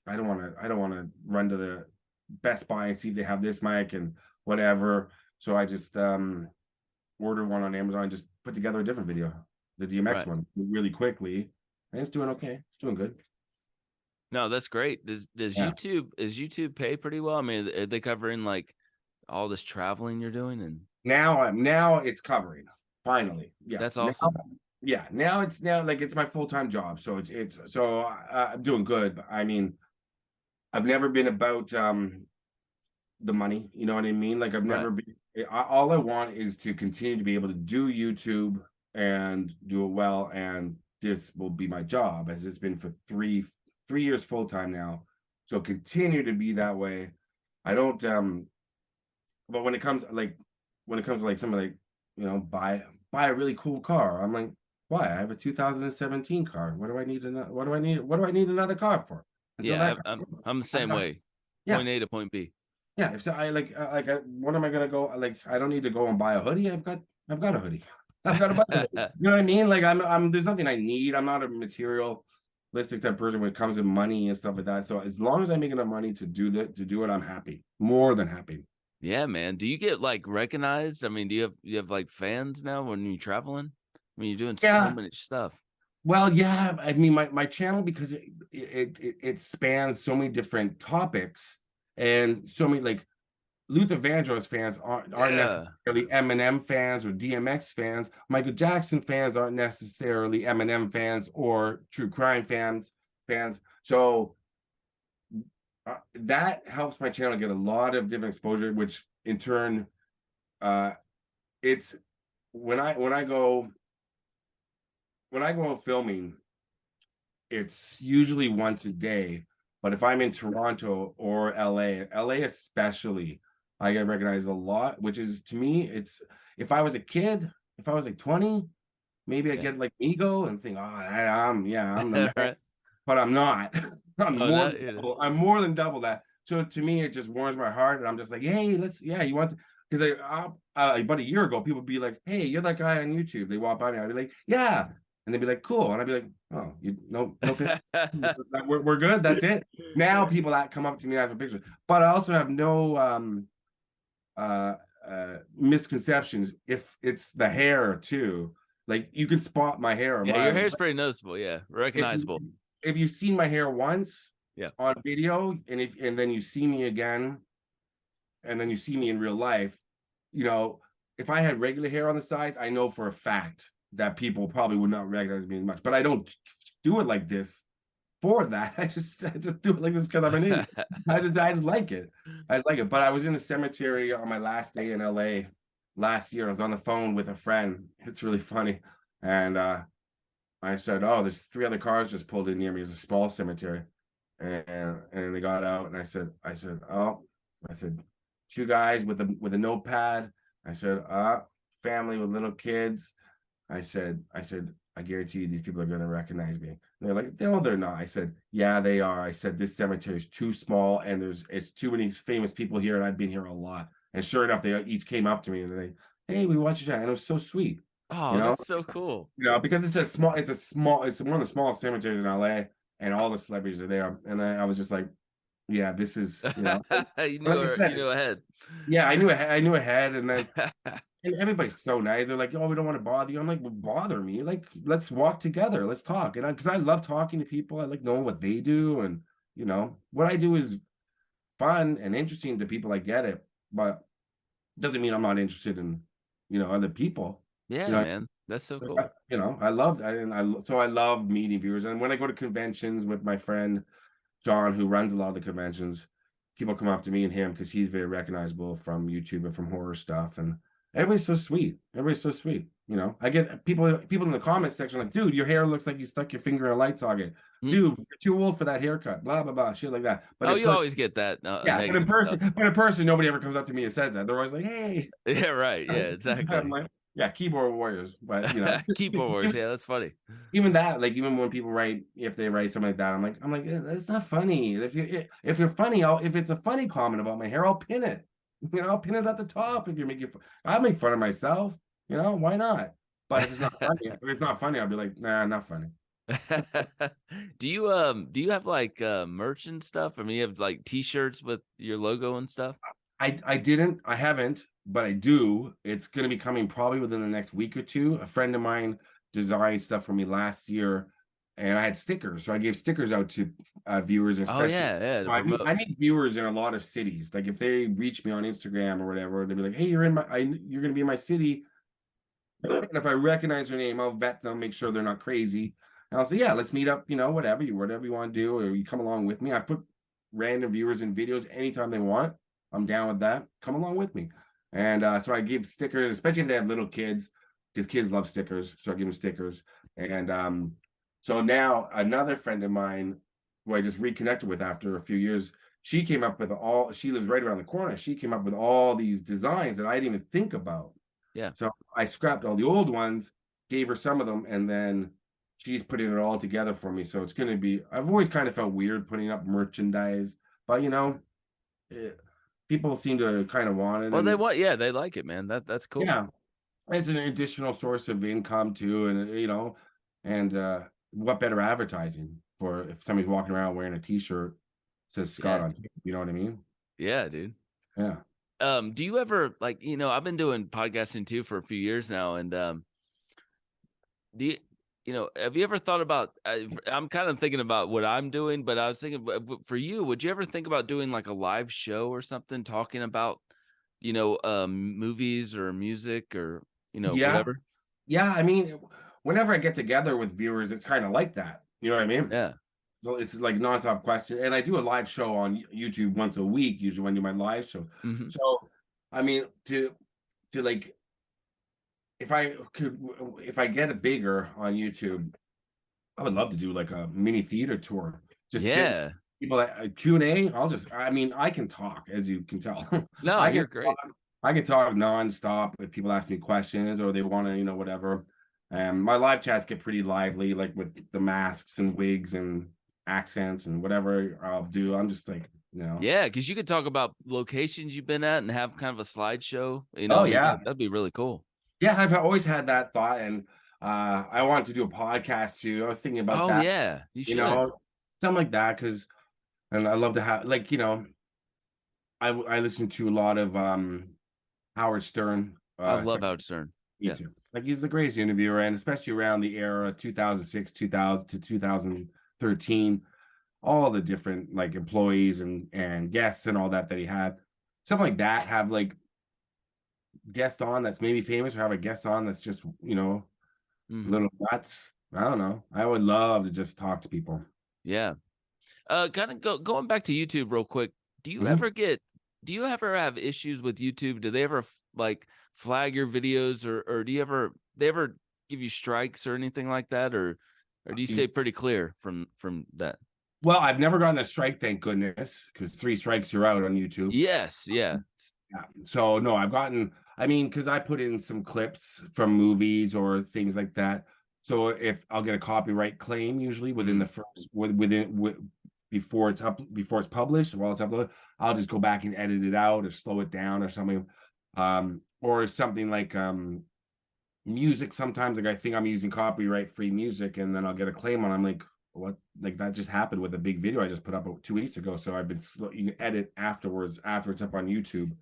[SPEAKER 2] I don't want to run to the Best Buy and see if they have this mic and whatever." So I just ordered one on Amazon and just put together a different video, the DMX
[SPEAKER 1] Right.
[SPEAKER 2] one, really quickly, and it's doing okay. It's doing good.
[SPEAKER 1] No, that's great. Does
[SPEAKER 2] Yeah.
[SPEAKER 1] YouTube pay pretty well? I mean, are they covering like all this traveling you're doing? And
[SPEAKER 2] Now it's covering. Finally. Yeah.
[SPEAKER 1] that's awesome.
[SPEAKER 2] Now like it's my full-time job. So I'm doing good. But I mean, I've never been about the money, you know what I mean? Like, I've
[SPEAKER 1] Right.
[SPEAKER 2] never been all I want is to continue to be able to do YouTube and do it well, and this will be my job, as it's been for 3 years full time now. So continue to be that way. I don't but when it comes to like something like, buy a really cool car, I'm like, why? I have a 2017 car. What do I need another car for? Until
[SPEAKER 1] Yeah,
[SPEAKER 2] that
[SPEAKER 1] I'm the
[SPEAKER 2] I've
[SPEAKER 1] same
[SPEAKER 2] got
[SPEAKER 1] way.
[SPEAKER 2] yeah.
[SPEAKER 1] Point A to point B.
[SPEAKER 2] Yeah, if so, what am I gonna go? Like, I don't need to go and buy a hoodie. I've got a hoodie. I've got a buy a hoodie. You know what I mean? Like, there's nothing I need. I'm not a materialistic type person when it comes to money and stuff like that. So as long as I make enough money to do it, I'm happy. More than happy.
[SPEAKER 1] Yeah, man. Do you get like recognized? I mean, do you have like fans now when you're traveling? I mean, you're doing so
[SPEAKER 2] Yeah.
[SPEAKER 1] many stuff.
[SPEAKER 2] Well, yeah. I mean, my channel, because it spans so many different topics, and so many, like, Luther Vandross fans aren't
[SPEAKER 1] Yeah.
[SPEAKER 2] necessarily Eminem fans or DMX fans. Michael Jackson fans aren't necessarily Eminem fans or true crime fans. So that helps my channel get a lot of different exposure, which in turn, uh, it's when I go filming, it's usually once a day. But if I'm in Toronto or LA especially, I get recognized a lot, which is, to me, it's if I was a kid, if I was like 20, maybe I
[SPEAKER 1] Yeah.
[SPEAKER 2] get like ego and think, oh, I'm the man,
[SPEAKER 1] Right.
[SPEAKER 2] but I'm not.
[SPEAKER 1] Oh, that yeah.
[SPEAKER 2] I'm more than double that. So to me, it just warms my heart, and I'm just like, hey, yeah, you want to? Because about a year ago, people would be like, hey, you're that guy on YouTube. They walk by me, I'd be like, yeah, and they'd be like, cool, and I'd be like, oh, you no picture. We're good. That's it. Now people that come up to me after pictures, but I also have no uh misconceptions if it's the hair too. Like you can spot my hair a
[SPEAKER 1] Yeah, your
[SPEAKER 2] mile.
[SPEAKER 1] hair's pretty noticeable, yeah,
[SPEAKER 2] If you
[SPEAKER 1] recognizable.
[SPEAKER 2] if you've seen my hair once
[SPEAKER 1] Yeah.
[SPEAKER 2] on video, and then you see me again, and then you see me in real life, you know, if I had regular hair on the sides, I know for a fact that people probably would not recognize me as much. But I don't do it like this for that. I just do it like this because I'm an idiot. I like it. I like it. But I was in a cemetery on my last day in LA last year. I was on the phone with a friend. It's really funny. And I said, "Oh, there's 3 other cars just pulled in near me. It's a small cemetery." And they got out, and "Oh," I said, "2 guys with a notepad." I said, family with little kids." I said, "I guarantee you these people are going to recognize me." And they're like, "No, they're not." I said, "Yeah, they are." I said, "This cemetery is too small, and it's too many famous people here, and I've been here a lot." And sure enough, they each came up to me and "Hey, we watched your channel," and it was so sweet, you
[SPEAKER 1] Oh,
[SPEAKER 2] know,
[SPEAKER 1] that's so cool.
[SPEAKER 2] because it's one of the smallest cemeteries in LA, and all the celebrities are there. And I was just like, "Yeah, this is,"
[SPEAKER 1] You
[SPEAKER 2] But
[SPEAKER 1] knew
[SPEAKER 2] like I
[SPEAKER 1] her you
[SPEAKER 2] said,
[SPEAKER 1] knew ahead.
[SPEAKER 2] yeah, I knew ahead, and then and everybody's so nice. They're like, "Oh, we don't want to bother you." I'm like, "Well, bother me. Like, let's walk together. Let's talk." And because I love talking to people, I like knowing what they do, and what I do is fun and interesting to people. I get it, but doesn't mean I'm not interested in other people. You
[SPEAKER 1] Yeah,
[SPEAKER 2] know,
[SPEAKER 1] man. That's so cool.
[SPEAKER 2] I loved, so I love meeting viewers. And when I go to conventions with my friend John, who runs a lot of the conventions, people come up to me and him because he's very recognizable from YouTube and from horror stuff. And everybody's so sweet. Everybody's so sweet. I get people in the comments section like, "Dude, your hair looks like you stuck your finger in a light socket.
[SPEAKER 1] Mm.
[SPEAKER 2] Dude, you're too old for that haircut." Blah blah blah, shit like that. But
[SPEAKER 1] Oh,
[SPEAKER 2] in
[SPEAKER 1] you
[SPEAKER 2] person,
[SPEAKER 1] always get that,
[SPEAKER 2] yeah,
[SPEAKER 1] negative stuff.
[SPEAKER 2] but in person, nobody ever comes up to me and says that. They're always like, "Hey."
[SPEAKER 1] Yeah, right, yeah,
[SPEAKER 2] I'm
[SPEAKER 1] exactly.
[SPEAKER 2] like, yeah, keyboard warriors. But
[SPEAKER 1] Keyboard wars, yeah, that's funny.
[SPEAKER 2] even that, like even when people write, if they write something like that, I'm like, it's not funny. If you're funny, if it's a funny comment about my hair, I'll pin it. I'll pin it at the top. If you're making, I'll make fun of myself. Why not? But if it's not funny, I'll be like, nah, not funny.
[SPEAKER 1] Do you have, like, merch and stuff? I mean, you have, like, T-shirts with your logo and stuff?
[SPEAKER 2] I haven't, but I do. It's gonna be coming probably within the next week or two. A friend of mine designed stuff for me last year, and I had stickers, so I gave stickers out to viewers, and
[SPEAKER 1] Oh,
[SPEAKER 2] especially.
[SPEAKER 1] yeah, yeah, to
[SPEAKER 2] So
[SPEAKER 1] promote.
[SPEAKER 2] I need viewers in a lot of cities. Like if they reach me on Instagram or whatever, they'll be like, "Hey, you're gonna be in my city." And if I recognize their name, I'll vet them, make sure they're not crazy. And I'll say, "Yeah, let's meet up, whatever you want to do, or you come along with me." I put random viewers in videos anytime they want. I'm down with that. Come along with me. And so I give stickers, especially if they have little kids, because kids love stickers. So I give them stickers. And so now another friend of mine, who I just reconnected with after a few years, she lives right around the corner. She came up with all these designs that I didn't even think about.
[SPEAKER 1] Yeah.
[SPEAKER 2] So I scrapped all the old ones, gave her some of them, and then she's putting it all together for me. So it's going to be, I've always kind of felt weird putting up merchandise, but eh, people seem to kind of want it.
[SPEAKER 1] Well,
[SPEAKER 2] And
[SPEAKER 1] they
[SPEAKER 2] it's,
[SPEAKER 1] want yeah, they like it, man. That's cool.
[SPEAKER 2] yeah, it's an additional source of income too. And what better advertising for if somebody's walking around wearing a t-shirt says Scott
[SPEAKER 1] Yeah.
[SPEAKER 2] on it, you know what I mean?
[SPEAKER 1] Yeah, dude.
[SPEAKER 2] Yeah.
[SPEAKER 1] Do you ever like, I've been doing podcasting too for a few years now, and do have you ever thought about? I'm kind of thinking about what I'm doing, but I was thinking for you, would you ever think about doing like a live show or something, talking about, movies or music or
[SPEAKER 2] Yeah.
[SPEAKER 1] whatever?
[SPEAKER 2] Yeah. I mean, whenever I get together with viewers, it's kind of like that. You know what I mean?
[SPEAKER 1] Yeah.
[SPEAKER 2] So it's like nonstop question. And I do a live show on YouTube once a week, usually when I do my live show.
[SPEAKER 1] Hmm.
[SPEAKER 2] So, I mean, to like, if I get it bigger on YouTube, I would love to do like a mini theater tour. Just sit with
[SPEAKER 1] Yeah.
[SPEAKER 2] people at Q&A. I mean, I can talk, as you can tell.
[SPEAKER 1] No,
[SPEAKER 2] I can
[SPEAKER 1] you're great.
[SPEAKER 2] talk, I can talk nonstop if people ask me questions or they want to, whatever. And my live chats get pretty lively, like with the masks and wigs and accents and whatever I'll do. I'm just like,
[SPEAKER 1] Yeah, because you could talk about locations you've been at and have kind of a slideshow,
[SPEAKER 2] oh
[SPEAKER 1] I mean,
[SPEAKER 2] yeah,
[SPEAKER 1] that'd be really cool.
[SPEAKER 2] yeah. I've always had that thought, and I wanted to do a podcast too. I was thinking about
[SPEAKER 1] Oh,
[SPEAKER 2] that,
[SPEAKER 1] yeah, you
[SPEAKER 2] you
[SPEAKER 1] should.
[SPEAKER 2] know, something like that, because and I love to have like I listen to a lot of Howard Stern,
[SPEAKER 1] I love
[SPEAKER 2] especially
[SPEAKER 1] Howard Stern.
[SPEAKER 2] me
[SPEAKER 1] Yeah.
[SPEAKER 2] too. Like he's the greatest interviewer, and especially around the era 2006, 2000 to 2013, all the different like employees and guests and all that he had. Something like that, have like guest on that's maybe famous, or have a guest on that's just a
[SPEAKER 1] Mhm.
[SPEAKER 2] little nuts. I don't know. I would love to just talk to people.
[SPEAKER 1] Yeah. Kinda going back to YouTube real quick, do you
[SPEAKER 2] Mhm.
[SPEAKER 1] ever get do you ever have issues with YouTube? Do they ever like flag your videos, or do you ever they ever give you strikes or anything like that, or do you stay pretty clear from that?
[SPEAKER 2] Well, I've never gotten a strike, thank goodness, because 3 strikes you're out on YouTube.
[SPEAKER 1] Yes, yeah.
[SPEAKER 2] Yeah. So no, I've gotten. I mean, because I put in some clips from movies or things like that. So if I'll get a copyright claim, usually within the
[SPEAKER 1] Mhm.
[SPEAKER 2] first before it's published, while it's uploaded, I'll just go back and edit it out or slow it down or something. Or something like music. Sometimes like I think I'm using copyright free music, and then I'll get a claim on. I'm like, what? Like that just happened with a big video I just put up 2 weeks ago. So I've been you can edit afterwards after it's up on YouTube.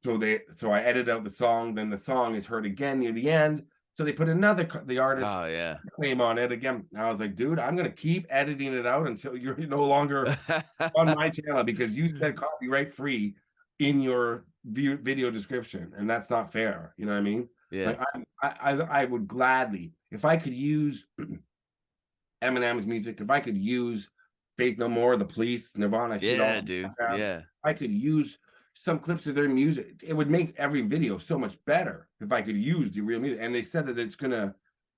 [SPEAKER 2] So I edited out the song, then the song is heard again near the end. So they put the artist
[SPEAKER 1] Oh, yeah.
[SPEAKER 2] claim on it again. And I was like, dude, I'm gonna keep editing it out until you're no longer on my channel, because you said copyright free in your video description, and that's not fair. You know what I mean? Like
[SPEAKER 1] Yes.
[SPEAKER 2] I would gladly, if I could use Eminem's music, if I could use Faith No More, The Police, Nirvana, I see it all
[SPEAKER 1] Yeah,
[SPEAKER 2] in the
[SPEAKER 1] dude.
[SPEAKER 2] background.
[SPEAKER 1] Yeah.
[SPEAKER 2] I could use some clips of their music. It would make every video so much better if I could use the real music. And they said that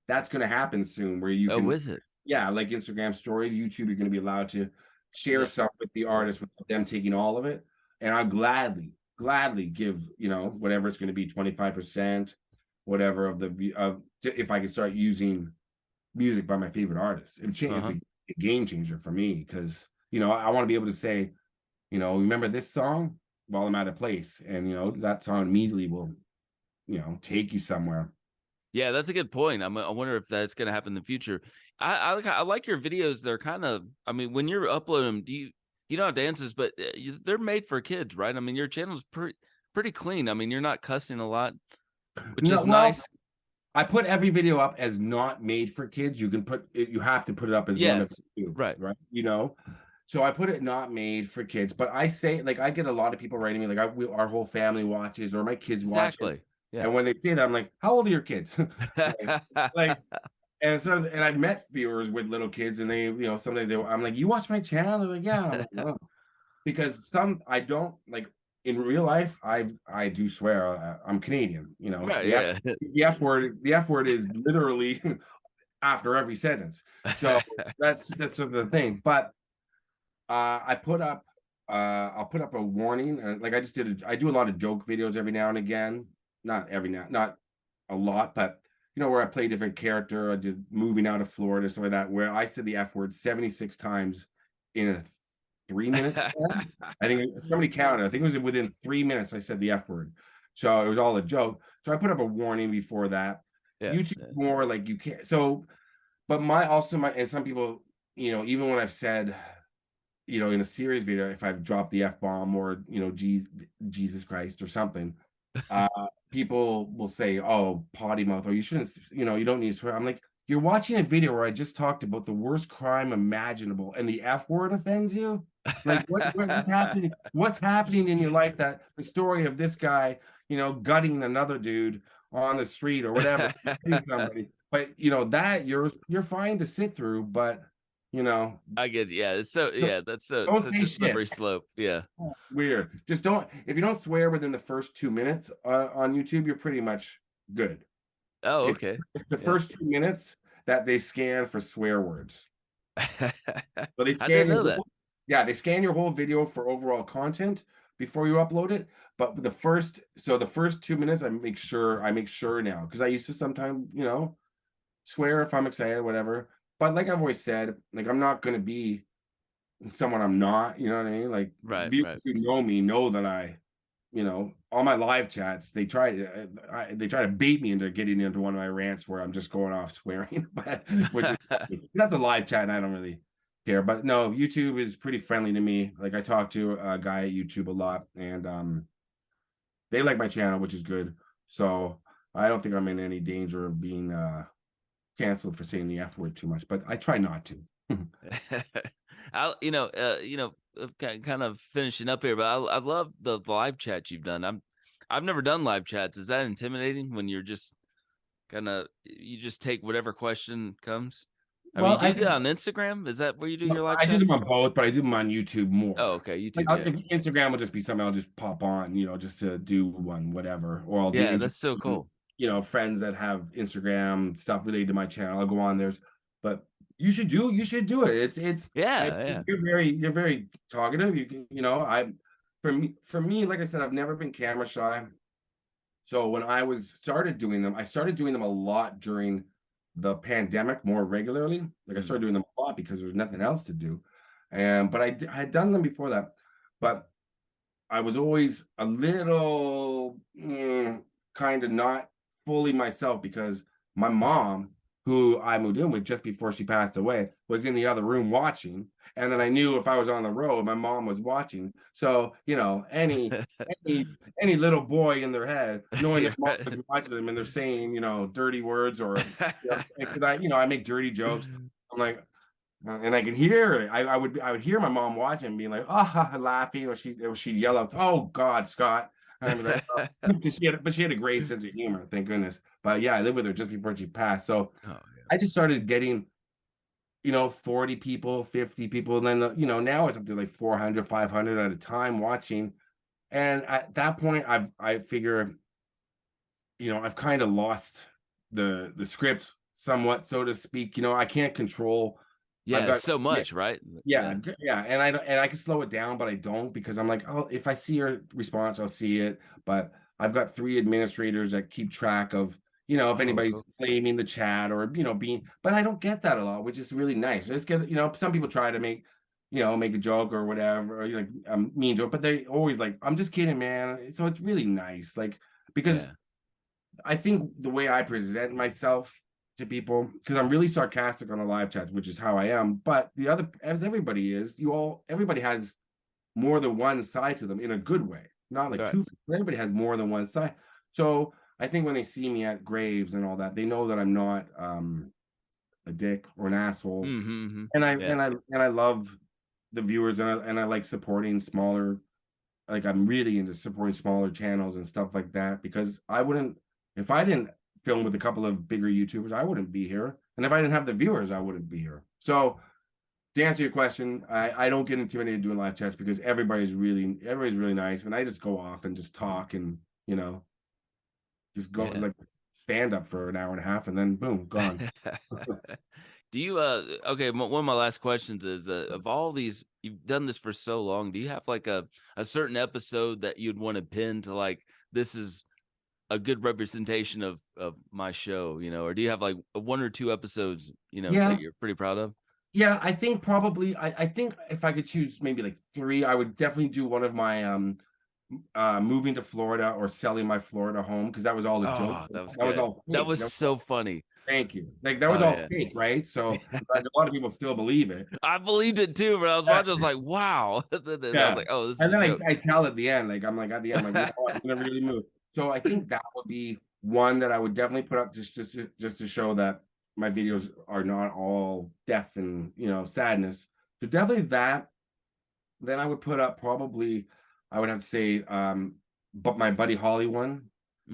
[SPEAKER 2] that's gonna happen soon, where you
[SPEAKER 1] Oh,
[SPEAKER 2] can,
[SPEAKER 1] is it?
[SPEAKER 2] yeah, like Instagram stories, YouTube, you're gonna be allowed to share
[SPEAKER 1] Yeah.
[SPEAKER 2] some with the
[SPEAKER 1] Yeah.
[SPEAKER 2] artist without them taking all of it. And I'll gladly give, whatever it's gonna be, 25%, whatever of if I can start using music by my favorite artists. It's
[SPEAKER 1] Uh-huh.
[SPEAKER 2] a game changer for me, because I want to be able to say, remember this song while I'm at a place, and that song immediately will take you somewhere.
[SPEAKER 1] Yeah, that's a good point. I wonder if that's gonna happen in the future. I like your videos. They're kind of I mean, when you're uploading them, you know how dances, but they're made for kids, right? I mean, your channel's pretty clean. I mean, you're not cussing a lot, which
[SPEAKER 2] No,
[SPEAKER 1] is
[SPEAKER 2] well,
[SPEAKER 1] nice.
[SPEAKER 2] I put every video up as not made for kids. You have to put it up as one of the
[SPEAKER 1] Yes,
[SPEAKER 2] two,
[SPEAKER 1] right.
[SPEAKER 2] right? So I put it not made for kids, but I say, like, I get a lot of people writing me like, our whole family watches, or my kids watch it.
[SPEAKER 1] Exactly. Yeah.
[SPEAKER 2] And when they say that, I'm like, how old are your kids? like, and I've met viewers with little kids, and they, sometimes I'm like, you watch my channel? They're like, yeah. I'm like, oh. Because I don't like, in real life, I do swear. I'm Canadian.
[SPEAKER 1] Right.
[SPEAKER 2] The
[SPEAKER 1] Yeah.
[SPEAKER 2] the F word is literally after every sentence. So that's sort of the thing. But I'll put up a warning, and like I do a lot of joke videos every now and again. Not a lot, but where I play different character. I did moving out of Florida, stuff like that, where I said the F word 76 times in a 3 minutes span. I think somebody counted. I think it was within 3 minutes I said the F word. So it was all a joke. So I put up a warning before that.
[SPEAKER 1] Yeah.
[SPEAKER 2] YouTube
[SPEAKER 1] Yeah.
[SPEAKER 2] more like you can't. But and some people, even when I've said, in a serious video, if I've dropped the F bomb, or, Jesus Christ or something, uh, people will say, oh, potty mouth, or you shouldn't, you don't need to swear. I'm like, you're watching a video where I just talked about the worst crime imaginable, and the F word offends you? Like, what's happening? What's happening in your life, that the story of this guy, gutting another dude on the street or whatever, somebody, but that you're fine to sit through, but you know,
[SPEAKER 1] I get yeah. That's
[SPEAKER 2] don't
[SPEAKER 1] such
[SPEAKER 2] say
[SPEAKER 1] a
[SPEAKER 2] shit.
[SPEAKER 1] slippery slope. Yeah.
[SPEAKER 2] Weird. Just don't. If you don't swear within the first 2 minutes on YouTube, you're pretty much good.
[SPEAKER 1] Oh,
[SPEAKER 2] It's,
[SPEAKER 1] okay.
[SPEAKER 2] it's the
[SPEAKER 1] Yeah.
[SPEAKER 2] first 2 minutes that they scan for swear words. So they
[SPEAKER 1] I didn't
[SPEAKER 2] scan
[SPEAKER 1] know that.
[SPEAKER 2] yeah, they scan your whole video for overall content before you upload it. But the first 2 minutes, I make sure now, because I used to sometimes, swear if I'm excited, whatever. But like I've always said, like I'm not gonna be someone I'm not, you know what I mean? Like
[SPEAKER 1] Right,
[SPEAKER 2] viewers
[SPEAKER 1] right.
[SPEAKER 2] who know me know that all my live chats, they try to bait me into getting into one of my rants where I'm just going off swearing, but which is funny. That's a live chat and I don't really care. But no, YouTube is pretty friendly to me. Like I talk to a guy at YouTube a lot and they like my channel, which is good. So I don't think I'm in any danger of being canceled for saying the F word too much, but I try not to.
[SPEAKER 1] Kind of finishing up here, but I love the live chat you've done. I've never done live chats. Is that intimidating when you're just you just take whatever question comes? I mean,
[SPEAKER 2] Well,
[SPEAKER 1] do you do that on Instagram? Is that where you do
[SPEAKER 2] no,
[SPEAKER 1] your live
[SPEAKER 2] I do them
[SPEAKER 1] chats?
[SPEAKER 2] on both, but I do them on YouTube
[SPEAKER 1] Oh,
[SPEAKER 2] more.
[SPEAKER 1] okay,
[SPEAKER 2] Like
[SPEAKER 1] YouTube. Yeah,
[SPEAKER 2] Instagram will just be something I'll just pop on, just to do one, whatever. Or I'll do
[SPEAKER 1] yeah, that's so
[SPEAKER 2] interesting,
[SPEAKER 1] cool.
[SPEAKER 2] friends that have Instagram stuff related to my channel. I'll go on theirs. But you should do it.
[SPEAKER 1] Yeah, yeah.
[SPEAKER 2] You're very talkative. For me, like I said, I've never been camera shy. So when I started doing them a lot during the pandemic more regularly. Like I
[SPEAKER 1] Mm.
[SPEAKER 2] started doing them a lot because there was nothing else to do. But I had done them before that. But I was always a little kind of not fully myself because my mom, who I moved in with just before she passed away, was in the other room watching. And then I knew if I was on the road, my mom was watching. So, any any little boy in their head, knowing their
[SPEAKER 1] You're
[SPEAKER 2] mom is
[SPEAKER 1] right.
[SPEAKER 2] watching them and they're saying, dirty words or because I make dirty jokes. I'm like, and I could hear it. I would hear my mom watching, being like, "Ah," laughing, or she'd yell out, "Oh God, Scott!" And I'd be like, oh. But she had a great sense of humor, thank goodness. But yeah, I lived with her just before she passed, so
[SPEAKER 1] Oh,
[SPEAKER 2] I just started getting, 40 people, 50 people, and then now it's up to like 400, 500 at a time watching. And at that point, I figure, I've kind of lost the script somewhat, so to speak. I can't control. I've
[SPEAKER 1] yeah,
[SPEAKER 2] got
[SPEAKER 1] so
[SPEAKER 2] yeah,
[SPEAKER 1] much, right?
[SPEAKER 2] yeah,
[SPEAKER 1] Yeah.
[SPEAKER 2] yeah, and I can slow it down, but I don't because I'm like, oh, if I see your response, I'll see it. But I've got three administrators that keep track of, if
[SPEAKER 1] Oh,
[SPEAKER 2] anybody's
[SPEAKER 1] cool.
[SPEAKER 2] flaming the chat or being. But I don't get that a lot, which is really nice. I just get, some people try to make a joke or whatever, or like a mean joke, but they always like, I'm just kidding, man. So it's really nice, like because
[SPEAKER 1] Yeah.
[SPEAKER 2] I think the way I present myself to people, because I'm really sarcastic on the live chats, which is how I am. But the other, as everybody is, everybody has more than one side to them in a good way, not like
[SPEAKER 1] Right.
[SPEAKER 2] two. Everybody has more than one side. So I think when they see me at graves and all that, they know that I'm not a dick or an asshole.
[SPEAKER 1] Mhm, mhm.
[SPEAKER 2] And I
[SPEAKER 1] Yeah.
[SPEAKER 2] and I and I love the viewers and I like supporting smaller, like I'm really into supporting smaller channels and stuff like that because I wouldn't if I didn't film with a couple of bigger YouTubers, I wouldn't be here. And if I didn't have the viewers, I wouldn't be here. So to answer your question, I don't get intimidated doing live chats because everybody's really nice. And I just go off and just talk and, just go
[SPEAKER 1] Yeah.
[SPEAKER 2] like stand up for an hour and a half and then boom, gone.
[SPEAKER 1] Do you okay, one of my last questions is of all these you've done this for so long, do you have like a certain episode that you'd want to pin to like this is a good representation of my show, or do you have like one or two episodes, that
[SPEAKER 2] Yeah.
[SPEAKER 1] you're pretty proud of?
[SPEAKER 2] Yeah, I think probably I think if I could choose maybe like three, I would definitely do one of my moving to Florida or selling my Florida home because that was all a joke.
[SPEAKER 1] Oh, that was
[SPEAKER 2] That was
[SPEAKER 1] good.
[SPEAKER 2] all
[SPEAKER 1] That
[SPEAKER 2] fake.
[SPEAKER 1] was so funny.
[SPEAKER 2] Thank you. Like that was
[SPEAKER 1] Oh
[SPEAKER 2] all
[SPEAKER 1] yeah.
[SPEAKER 2] fake, right? So like, a lot of people still believe it.
[SPEAKER 1] I believed it too, but I was watching, I was like, wow. Then I was
[SPEAKER 2] Yeah.
[SPEAKER 1] like, oh, this is
[SPEAKER 2] And
[SPEAKER 1] a
[SPEAKER 2] then
[SPEAKER 1] joke.
[SPEAKER 2] I tell at the end, like I'm like at the end, I'm like, I'm gonna really move. So I think that would be one that I would definitely put up just to show that my videos are not all death and sadness. So definitely that. Then I would put up probably I would have to say but my Buddy Holly one.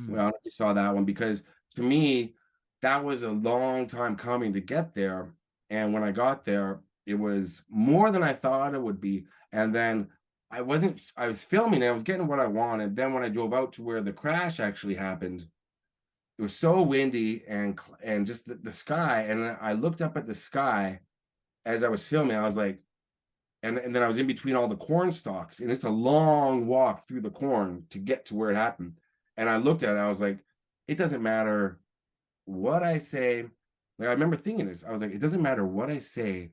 [SPEAKER 2] Well, I
[SPEAKER 1] Mm,
[SPEAKER 2] don't know if you saw that one because to me, that was a long time coming to get there. And when I got there, it was more than I thought it would be. And then I was filming, I was getting what I wanted. Then when I drove out to where the crash actually happened, it was so windy and just the sky. And then I looked up at the sky as I was filming. I was like, and then I was in between all the corn stalks, and it's a long walk through the corn to get to where it happened. And I looked at it, I was like, it doesn't matter what I say, Like, I remember thinking this. I was like, it doesn't matter what I say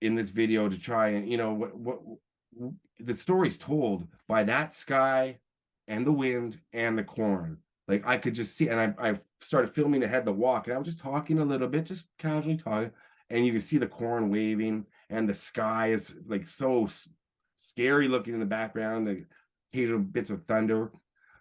[SPEAKER 2] in this video to try and, the story's told by that sky and the wind and the corn. Like, I could just see, and I started filming ahead the walk, and I was just talking a little bit, just casually talking, and you can see the corn waving, and the sky is like so scary looking in the background, the occasional bits of thunder.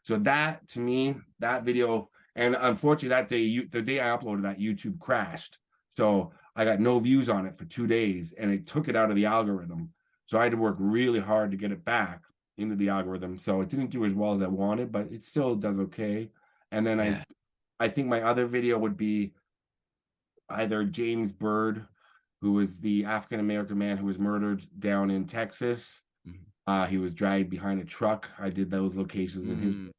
[SPEAKER 2] So that, to me, that video, and unfortunately that day, the day I uploaded that, YouTube crashed. So I got no views on it for 2 days, and it took it out of the algorithm. So I had to work really hard to get it back into the algorithm. So it didn't do as well as I wanted, but it still does okay. And then
[SPEAKER 1] Yeah.
[SPEAKER 2] I think my other video would be either James Bird, who was the African American man who was murdered down in Texas.
[SPEAKER 1] Mhm.
[SPEAKER 2] He was dragged behind a truck. I did those locations in his,
[SPEAKER 1] Mm.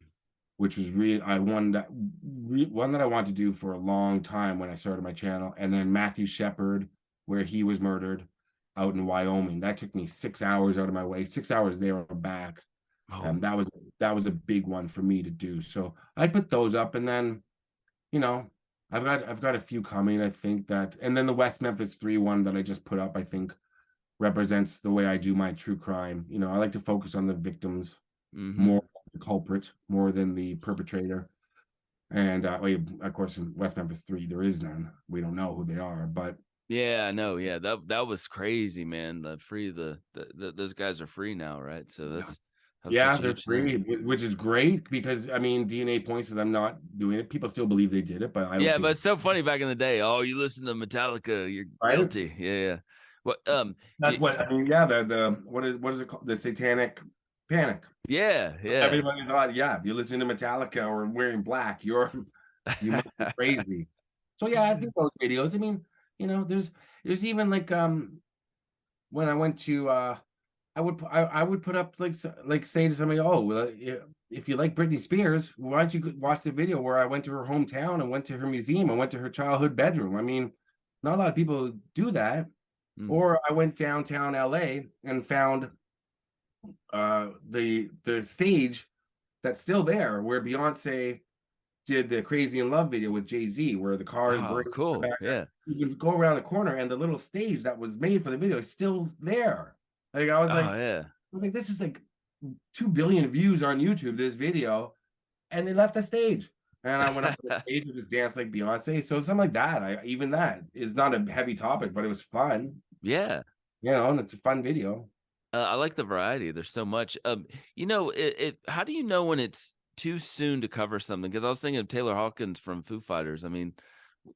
[SPEAKER 2] which was really, one that I wanted to do for a long time when I started my channel. And then Matthew Shepard, where he was murdered out in Wyoming. That took me 6 hours out of my way, 6 hours there and back.
[SPEAKER 1] Oh.
[SPEAKER 2] That was a big one for me to do. So I put those up, and then, you know, I've got a few coming, I think that, and then the West Memphis 3 one that I just put up, I think represents the way I do my true crime. I like to focus on the victims
[SPEAKER 1] Mhm.
[SPEAKER 2] more, the culprit more than the perpetrator. And of course, in West Memphis 3, there is none. We don't know who they are, but
[SPEAKER 1] Yeah, I know. Yeah, that was crazy, man. Those guys are free now, right? So that's
[SPEAKER 2] yeah,
[SPEAKER 1] such a
[SPEAKER 2] they're
[SPEAKER 1] huge thing.
[SPEAKER 2] free, which is great because I mean, DNA points to them not doing it. People still believe they did it, but I don't
[SPEAKER 1] Yeah,
[SPEAKER 2] think
[SPEAKER 1] but
[SPEAKER 2] it's
[SPEAKER 1] it's so funny back in the day. Oh, you listen to Metallica, you're
[SPEAKER 2] right.
[SPEAKER 1] guilty. Yeah, yeah. What
[SPEAKER 2] That's what I mean. Yeah, the what is it called? The Satanic Panic.
[SPEAKER 1] yeah, yeah.
[SPEAKER 2] Everybody thought, yeah, if you listen to Metallica or wearing black, you must be crazy. So yeah, I think those videos. I mean, there's even like when I went to I would put up like like say to somebody, oh, well, if you like Britney Spears, why don't you watch the video where I went to her hometown and went to her museum and went to her childhood bedroom? I mean, not a lot of people do that.
[SPEAKER 1] Mm.
[SPEAKER 2] Or I went downtown LA and found the stage that's still there where Beyonce did the Crazy in Love video with Jay-Z, where the car is
[SPEAKER 1] Oh,
[SPEAKER 2] breaking in the
[SPEAKER 1] cool.
[SPEAKER 2] background.
[SPEAKER 1] Yeah.
[SPEAKER 2] You can go around the corner and the little stage that was made for the video is still there. Like
[SPEAKER 1] Oh, yeah.
[SPEAKER 2] I was like, this is like 2 billion views on YouTube, this video, and they left the stage. And I went up to the stage and just danced like Beyonce. So something like that. Even that is not a heavy topic, but it was fun,
[SPEAKER 1] Yeah.
[SPEAKER 2] and it's a fun video.
[SPEAKER 1] I like the variety. There's so much. How do you know when it's too soon to cover something? Because I was thinking of Taylor Hawkins from Foo Fighters. I mean,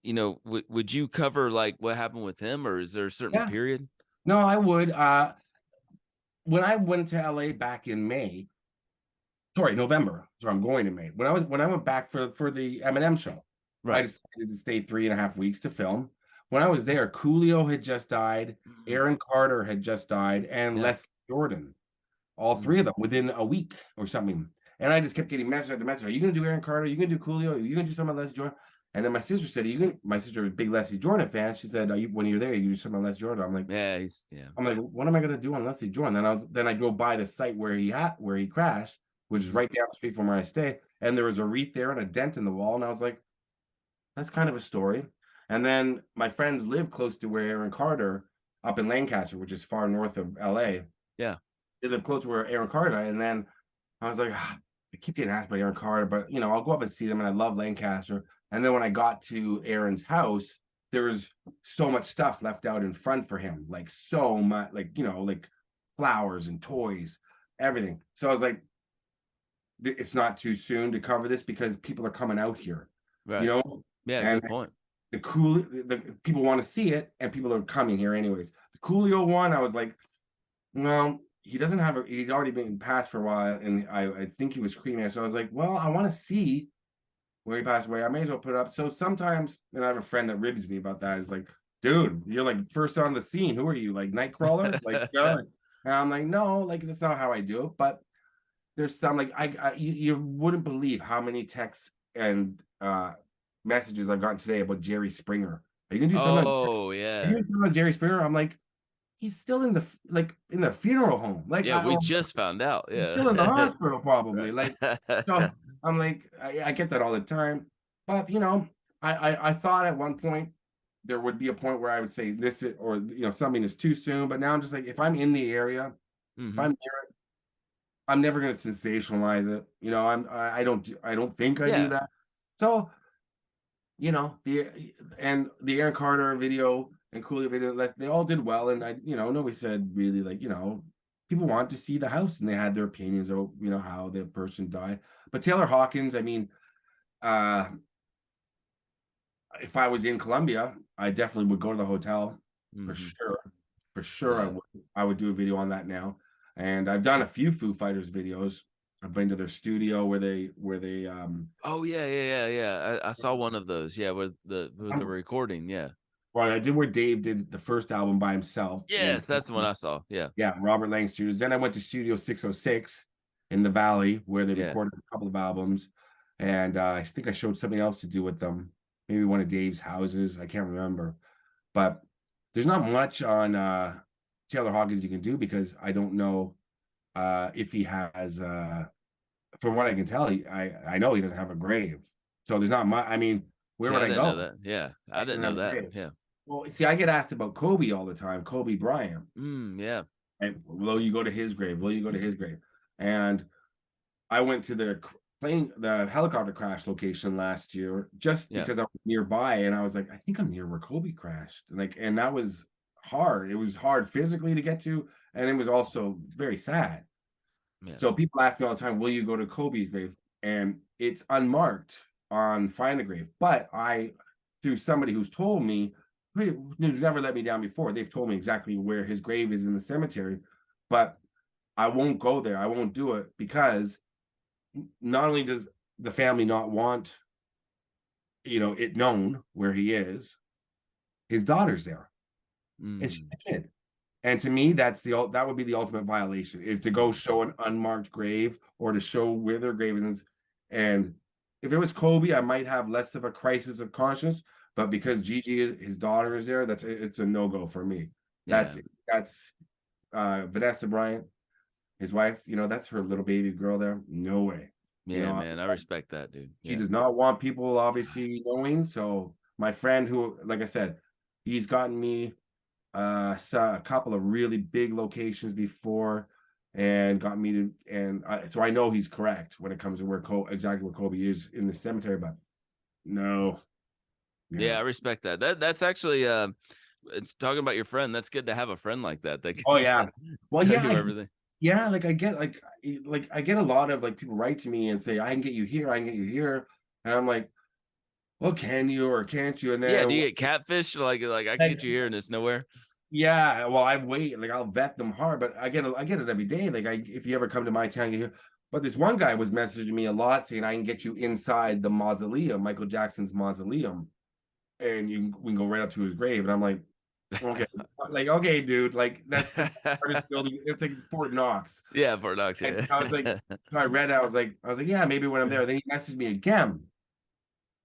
[SPEAKER 1] would you cover like what happened with him, or is there a certain
[SPEAKER 2] Yeah.
[SPEAKER 1] period?
[SPEAKER 2] No, I would. When I went to LA back in May, sorry, November. So I'm going in May. When I went back for the Eminem show, I
[SPEAKER 1] Right.
[SPEAKER 2] decided to stay 3.5 weeks to film. When I was there, Coolio had just died,
[SPEAKER 1] Mm.
[SPEAKER 2] Aaron Carter had just died, and
[SPEAKER 1] Yeah.
[SPEAKER 2] Les Jordan. All
[SPEAKER 1] Mm.
[SPEAKER 2] three of them within a week or something. And I just kept getting message after message. Are you gonna do Aaron Carter? Are you gonna do Coolio? Are you gonna do something on Leslie Jordan? And then my sister said, my sister was a big Leslie Jordan fan. She said, when you're there, you do something on Leslie Jordan.
[SPEAKER 1] Yeah. Yeah.
[SPEAKER 2] I'm like, what am I gonna do on Leslie Jordan? Then I go by the site where he crashed, which is
[SPEAKER 1] Mhm.
[SPEAKER 2] right down the street from where I stay. And there was a wreath there and a dent in the wall. And I was like, that's kind of a story. And then my friends live close to where Aaron Carter up in Lancaster, which is far north of LA.
[SPEAKER 1] Yeah.
[SPEAKER 2] They live close to where Aaron Carter. And then I was like, I keep getting asked about Aaron Carter, but I'll go up and see them, and I love Lancaster. And then when I got to Aaron's house, there was so much stuff left out in front for him, like so much, like like flowers and toys, everything. So I was like, it's not too soon to cover this because people are coming out here, you
[SPEAKER 1] Right.
[SPEAKER 2] know,
[SPEAKER 1] Yeah.
[SPEAKER 2] and
[SPEAKER 1] Good point.
[SPEAKER 2] the people want to see it, and people are coming here anyways. The Coolio one, I was like, no, he doesn't have he's already been passed for a while, and I think he was cremated. So I was like, well, I want to see where he passed away. I may as well put it up. So sometimes, and I have a friend that ribs me about that. Is like, dude, you're like first on the scene. Who are you, like Nightcrawler? Like, and I'm like, no, like that's not how I do it. But there's some like you wouldn't believe how many texts and messages I've gotten today about Jerry Springer. Are you gonna do something?
[SPEAKER 1] Oh,
[SPEAKER 2] Are you
[SPEAKER 1] yeah.
[SPEAKER 2] gonna do something on Jerry Springer? I'm like, he's still in the funeral home. Like
[SPEAKER 1] Yeah. We just found out.
[SPEAKER 2] he's
[SPEAKER 1] Yeah.
[SPEAKER 2] still in the hospital probably.
[SPEAKER 1] Right.
[SPEAKER 2] Like, so I'm like, I get that all the time. But I thought at one point there would be a point where I would say this is, or something is too soon. But now I'm just like, if I'm in the area, if
[SPEAKER 1] Hmm.
[SPEAKER 2] I'm near it, I'm never going to sensationalize it. I don't think I do
[SPEAKER 1] Yeah.
[SPEAKER 2] that. So the Aaron Carter video and Coolio video, like, they all did well, and nobody said really, like, people want to see the house and they had their opinions of how the person died. But Taylor Hawkins, I mean, uh if I was in Colombia, I definitely would go to the hotel for
[SPEAKER 1] Hmm.
[SPEAKER 2] sure. For sure,
[SPEAKER 1] Yeah.
[SPEAKER 2] I would do a video on that now. And I've done a few Foo Fighters videos. I've been to their studio where they
[SPEAKER 1] Oh yeah, yeah, yeah, yeah. I saw one of those. Yeah, with the recording. Yeah.
[SPEAKER 2] well, I did where Dave did the first album by himself in
[SPEAKER 1] Yes, that's the one I saw. Yeah.
[SPEAKER 2] yeah, Robert Lang Studios. Then I went to Studio 606 in the Valley where they
[SPEAKER 1] Yeah.
[SPEAKER 2] recorded a couple of albums. And I think I showed something else to do with them. Maybe one of Dave's houses. I can't remember. But there's not much on Taylor Hawkins you can do because I don't know if he has from what I can tell, I know he doesn't have a grave. So there's not much. I mean, where
[SPEAKER 1] See,
[SPEAKER 2] would
[SPEAKER 1] I
[SPEAKER 2] I
[SPEAKER 1] didn't know
[SPEAKER 2] go?
[SPEAKER 1] that. Yeah, I
[SPEAKER 2] He
[SPEAKER 1] didn't
[SPEAKER 2] doesn't
[SPEAKER 1] know
[SPEAKER 2] have a
[SPEAKER 1] that.
[SPEAKER 2] grave.
[SPEAKER 1] Yeah.
[SPEAKER 2] Well, see, I get asked about Kobe all the time, Kobe Bryant.
[SPEAKER 1] Yeah.
[SPEAKER 2] And will you go to his grave? Will you go to his grave? And I went to the helicopter crash location last year just
[SPEAKER 1] Yeah.
[SPEAKER 2] because I was nearby, and I was like, I think I'm near where Kobe crashed. And that was hard. It was hard physically to get to, and it was also very sad.
[SPEAKER 1] Yeah.
[SPEAKER 2] So people ask me all the time, will you go to Kobe's grave? And it's unmarked on Find a Grave. But through somebody who's told me, who's never let me down before, they've told me exactly where his grave is in the cemetery. But I won't go there. I won't do it because not only does the family not want, it known where he is, his daughter's there and she's
[SPEAKER 1] Mm.
[SPEAKER 2] a kid. And to me, that would be the ultimate violation, is to go show an unmarked grave or to show where their grave is. And if it was Kobe, I might have less of a crisis of conscience. But because Gigi, his daughter, is there, it's a no go for me.
[SPEAKER 1] Yeah.
[SPEAKER 2] That's Vanessa Bryant, his wife. That's her little baby girl there. No way. You
[SPEAKER 1] Yeah,
[SPEAKER 2] know,
[SPEAKER 1] man. I respect that, dude.
[SPEAKER 2] she
[SPEAKER 1] Yeah.
[SPEAKER 2] does not want people obviously knowing. So my friend, who, like I said, he's gotten me saw a couple of really big locations before and got me to, so I know he's correct when it comes to exactly where Kobe is in the cemetery. But no,
[SPEAKER 1] Yeah,
[SPEAKER 2] yeah.
[SPEAKER 1] I respect that. That's actually it's talking about your friend. That's good to have a friend like that. That
[SPEAKER 2] Oh
[SPEAKER 1] can
[SPEAKER 2] yeah. Well,
[SPEAKER 1] tell
[SPEAKER 2] yeah,
[SPEAKER 1] you everything.
[SPEAKER 2] yeah, like I get like I get a lot of, like, people write to me and say, I can get you here, I can get you here. And I'm like, well, can you or can't you? And
[SPEAKER 1] Yeah, do
[SPEAKER 2] then,
[SPEAKER 1] you get catfish? Like I can
[SPEAKER 2] like,
[SPEAKER 1] get you here and it's nowhere.
[SPEAKER 2] yeah, well, I wait, like, I'll vet them hard, but I get it every day. Like, if you ever come to my town, you hear. But this one guy was messaging me a lot saying I can get you inside the mausoleum, Michael Jackson's mausoleum, and we can go right up to his grave. And I'm like, okay, like, okay, dude, like, that's like the hardest building. It's like Fort Knox.
[SPEAKER 1] Yeah, Fort Knox.
[SPEAKER 2] And
[SPEAKER 1] Yeah.
[SPEAKER 2] I was like, so I read it, I was like, yeah, maybe when I'm there. Then he messaged me again.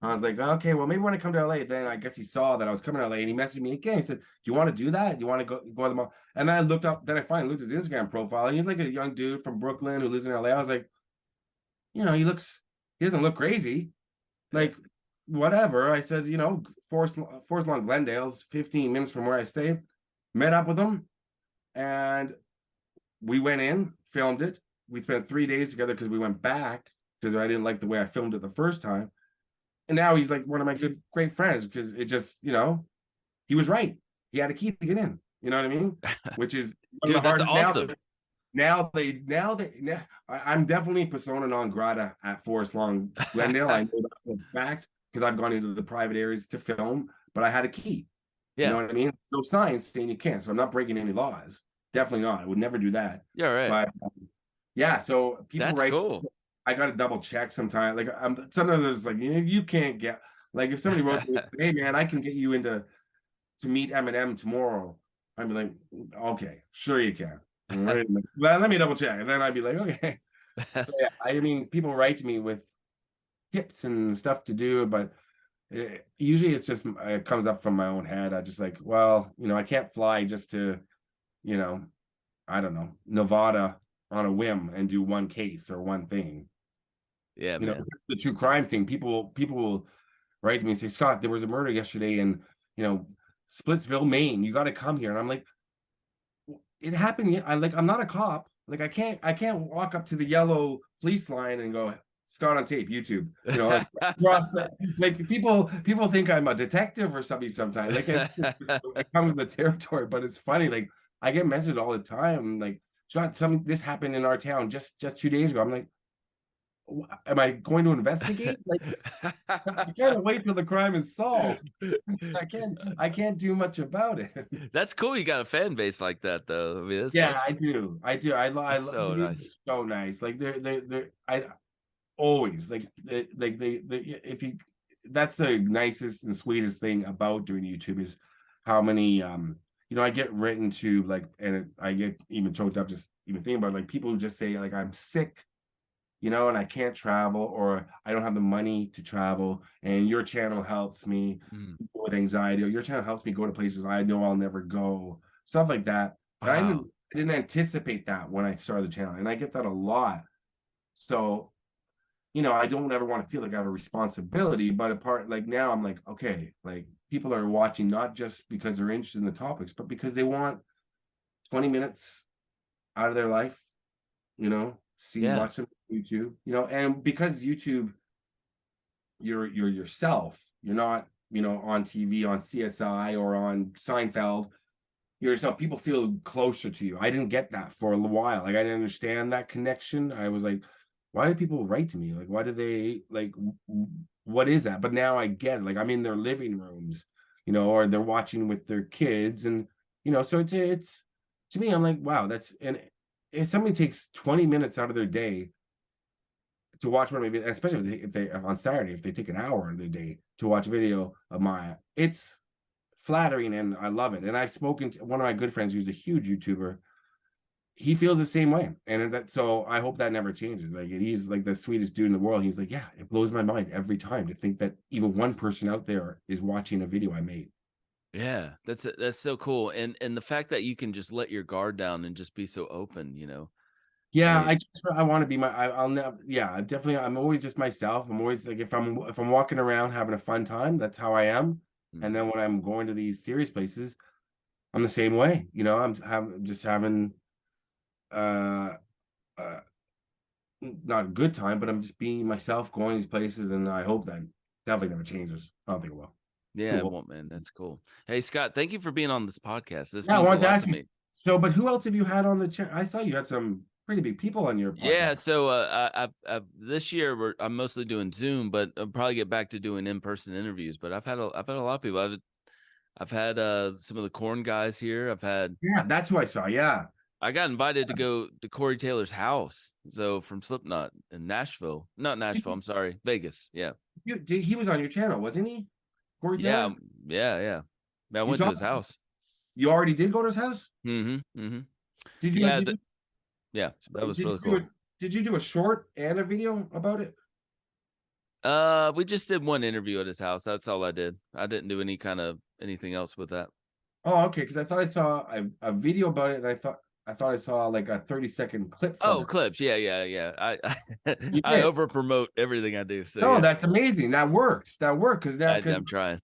[SPEAKER 2] I was like, okay, well, maybe when I come to LA, then I guess he saw that I was coming to LA, and he messaged me again. He said, do you want to do that? Do you want to go to the mall? And then I looked up, then I finally looked at his Instagram profile, and he's like a young dude from Brooklyn who lives in LA. I was like, he doesn't look crazy.
[SPEAKER 1] Yeah.
[SPEAKER 2] Like, whatever. I said, Forest Lawn Glendale's 15 minutes from where I stay. Met up with him, and we went in, filmed it. We spent 3 days together because we went back because I didn't like the way I filmed it the first time. And now he's like one of my great friends because it just, he was right. He had a key to get in. You know what I mean? Which is one of the
[SPEAKER 1] Dude, that's
[SPEAKER 2] hardest now.
[SPEAKER 1] awesome.
[SPEAKER 2] I'm definitely persona non grata at Forest Lawn Glendale. I know that for a fact because I've gone into the private areas to film, but I had a key. You know
[SPEAKER 1] Yeah.
[SPEAKER 2] what I mean? No signs saying you can't. So I'm not breaking any laws. Definitely not. I would never do that.
[SPEAKER 1] Yeah, right.
[SPEAKER 2] But yeah, so people
[SPEAKER 1] That's
[SPEAKER 2] write.
[SPEAKER 1] cool.
[SPEAKER 2] I got to double check sometimes. Like, sometimes it's like, you can't get, like, if somebody wrote to me, hey man, I can get you to meet Eminem tomorrow. I'd be like, okay, sure you can. Well, let me double check, and then I'd be like, okay. So yeah, I mean, people write to me with tips and stuff to do, but usually it comes up from my own head. I just like, well, I can't fly just to, you know, I don't know, Nevada on a whim and do one case or one thing.
[SPEAKER 1] Yeah, man.
[SPEAKER 2] The true crime thing. People will. write to me and say, Scott, there was a murder yesterday in, you know, Splitsville, Maine. You got to come here. And I'm like, it happened. I'm not a cop. Like I can't walk up to the yellow police line and go, Scott on tape, YouTube. You know, like people think I'm a detective or something sometimes. Like it comes with the territory, but it's funny. Like I get messages all the time. Like, Scott, something this happened in our town just 2 days ago. I'm like, am I going to investigate? Like I can't wait till the crime is solved. I can't do much about it.
[SPEAKER 1] That's cool. You got a fan base like that, though. I mean,
[SPEAKER 2] Yeah, I do. I do. I
[SPEAKER 1] that's
[SPEAKER 2] love the
[SPEAKER 1] so
[SPEAKER 2] news
[SPEAKER 1] nice.
[SPEAKER 2] is so nice. Like they're I always they if you that's the nicest and sweetest thing about doing YouTube is how many I get written to like I get even choked up just even thinking about it, like people who just say like I'm sick, and I can't travel or I don't have the money to travel, and your channel helps me
[SPEAKER 1] Mm.
[SPEAKER 2] with anxiety, or your channel helps me go to places I know I'll never go, stuff like that. And
[SPEAKER 1] Wow.
[SPEAKER 2] I didn't anticipate that when I started the channel, and I get that a lot. So, I don't ever want to feel like I have a responsibility, but apart like now I'm like, okay, like people are watching not just because they're interested in the topics, but because they want 20 minutes out of their life,
[SPEAKER 1] Yeah.
[SPEAKER 2] watch some YouTube, and because YouTube, you're yourself. You're not, on TV on CSI or on Seinfeld. You're yourself. People feel closer to you. I didn't get that for a while. Like I didn't understand that connection. I was like, why do people write to me? Like, why do they like? What is that? But now I get it. Like I'm in their living rooms, or they're watching with their kids, and so it's to me. I'm like, wow, that's and if somebody takes 20 minutes out of their day to watch one of my videos, especially if they on Saturday, if they take an hour of their day to watch a video of Maya, it's flattering and I love it. And I've spoken to one of my good friends who's a huge YouTuber. He feels the same way. And so I hope that never changes. Like he's like the sweetest dude in the world. He's like, yeah, it blows my mind every time to think that even one person out there is watching a video I made.
[SPEAKER 1] Yeah. That's so cool. And the fact that you can just let your guard down and just be so open. I
[SPEAKER 2] Yeah,
[SPEAKER 1] mean,
[SPEAKER 2] I want to be I'll never. Yeah, I'm always just myself. I'm always like if I'm walking around having a fun time, that's how I am. And
[SPEAKER 1] mhm.
[SPEAKER 2] then when I'm going to these serious places, I'm the same way. I'm just having uh, uh not a good time, but I'm just being myself, going these places, and I hope that definitely never changes. I don't think it will. Too
[SPEAKER 1] Yeah,
[SPEAKER 2] old.
[SPEAKER 1] well, man, that's cool. Hey, Scott, thank you for being on this podcast. This
[SPEAKER 2] Yeah, I
[SPEAKER 1] means a
[SPEAKER 2] wanted to
[SPEAKER 1] lot
[SPEAKER 2] ask
[SPEAKER 1] to
[SPEAKER 2] you.
[SPEAKER 1] me.
[SPEAKER 2] So, but who else have you had on the channel? I saw you had some pretty big people on your
[SPEAKER 1] Yeah,
[SPEAKER 2] podcast.
[SPEAKER 1] so I've this year I'm mostly doing Zoom, but I'll probably get back to doing in-person interviews. But I've had a lot of people. I've had some of the corn guys here.
[SPEAKER 2] Yeah, that's who I saw. Yeah.
[SPEAKER 1] I got invited to go to Corey Taylor's house. So from Slipknot in Nashville, not Nashville. I'm sorry, Vegas. Yeah,
[SPEAKER 2] He was on your channel, wasn't he? Corey
[SPEAKER 1] yeah,
[SPEAKER 2] Taylor?
[SPEAKER 1] yeah. I
[SPEAKER 2] You
[SPEAKER 1] went to his
[SPEAKER 2] talked.
[SPEAKER 1] house.
[SPEAKER 2] You already did go to his house?
[SPEAKER 1] Mm-hmm.
[SPEAKER 2] Did you?
[SPEAKER 1] Yeah,
[SPEAKER 2] Did you?
[SPEAKER 1] yeah, that was
[SPEAKER 2] Did you
[SPEAKER 1] really
[SPEAKER 2] do it?
[SPEAKER 1] cool.
[SPEAKER 2] Did you do a short and a video about it?
[SPEAKER 1] We just did one interview at his house. That's all I did. I didn't do any kind of anything else with that.
[SPEAKER 2] Oh, okay. Because I thought I saw a video about it, and I thought I saw like a 30-second clip from
[SPEAKER 1] Oh,
[SPEAKER 2] it.
[SPEAKER 1] clips. Yeah.
[SPEAKER 2] You
[SPEAKER 1] I
[SPEAKER 2] did.
[SPEAKER 1] over promote everything I do. So
[SPEAKER 2] No,
[SPEAKER 1] yeah,
[SPEAKER 2] that's amazing. That worked. That worked because
[SPEAKER 1] I'm trying.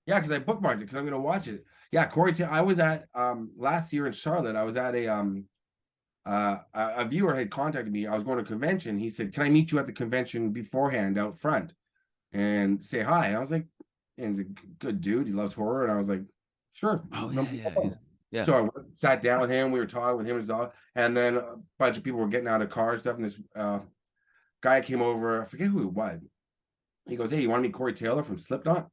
[SPEAKER 2] yeah, because I bookmarked it because I'm gonna watch it. Yeah, Corey. I was at last year in Charlotte. I was at a viewer had contacted me. I was going to a convention. He said, "Can I meet you at the convention beforehand out front and say hi?" And I was like, and he's a good dude. He loves horror, and I was like, "Sure,
[SPEAKER 1] Oh
[SPEAKER 2] no
[SPEAKER 1] yeah.
[SPEAKER 2] problem."
[SPEAKER 1] Yeah.
[SPEAKER 2] So I sat down with him. We were talking with him and his dog, and then a bunch of people were getting out of cars stuff. And this guy came over. I forget who it was. He goes, "Hey, you want to meet Corey Taylor from Slipknot?"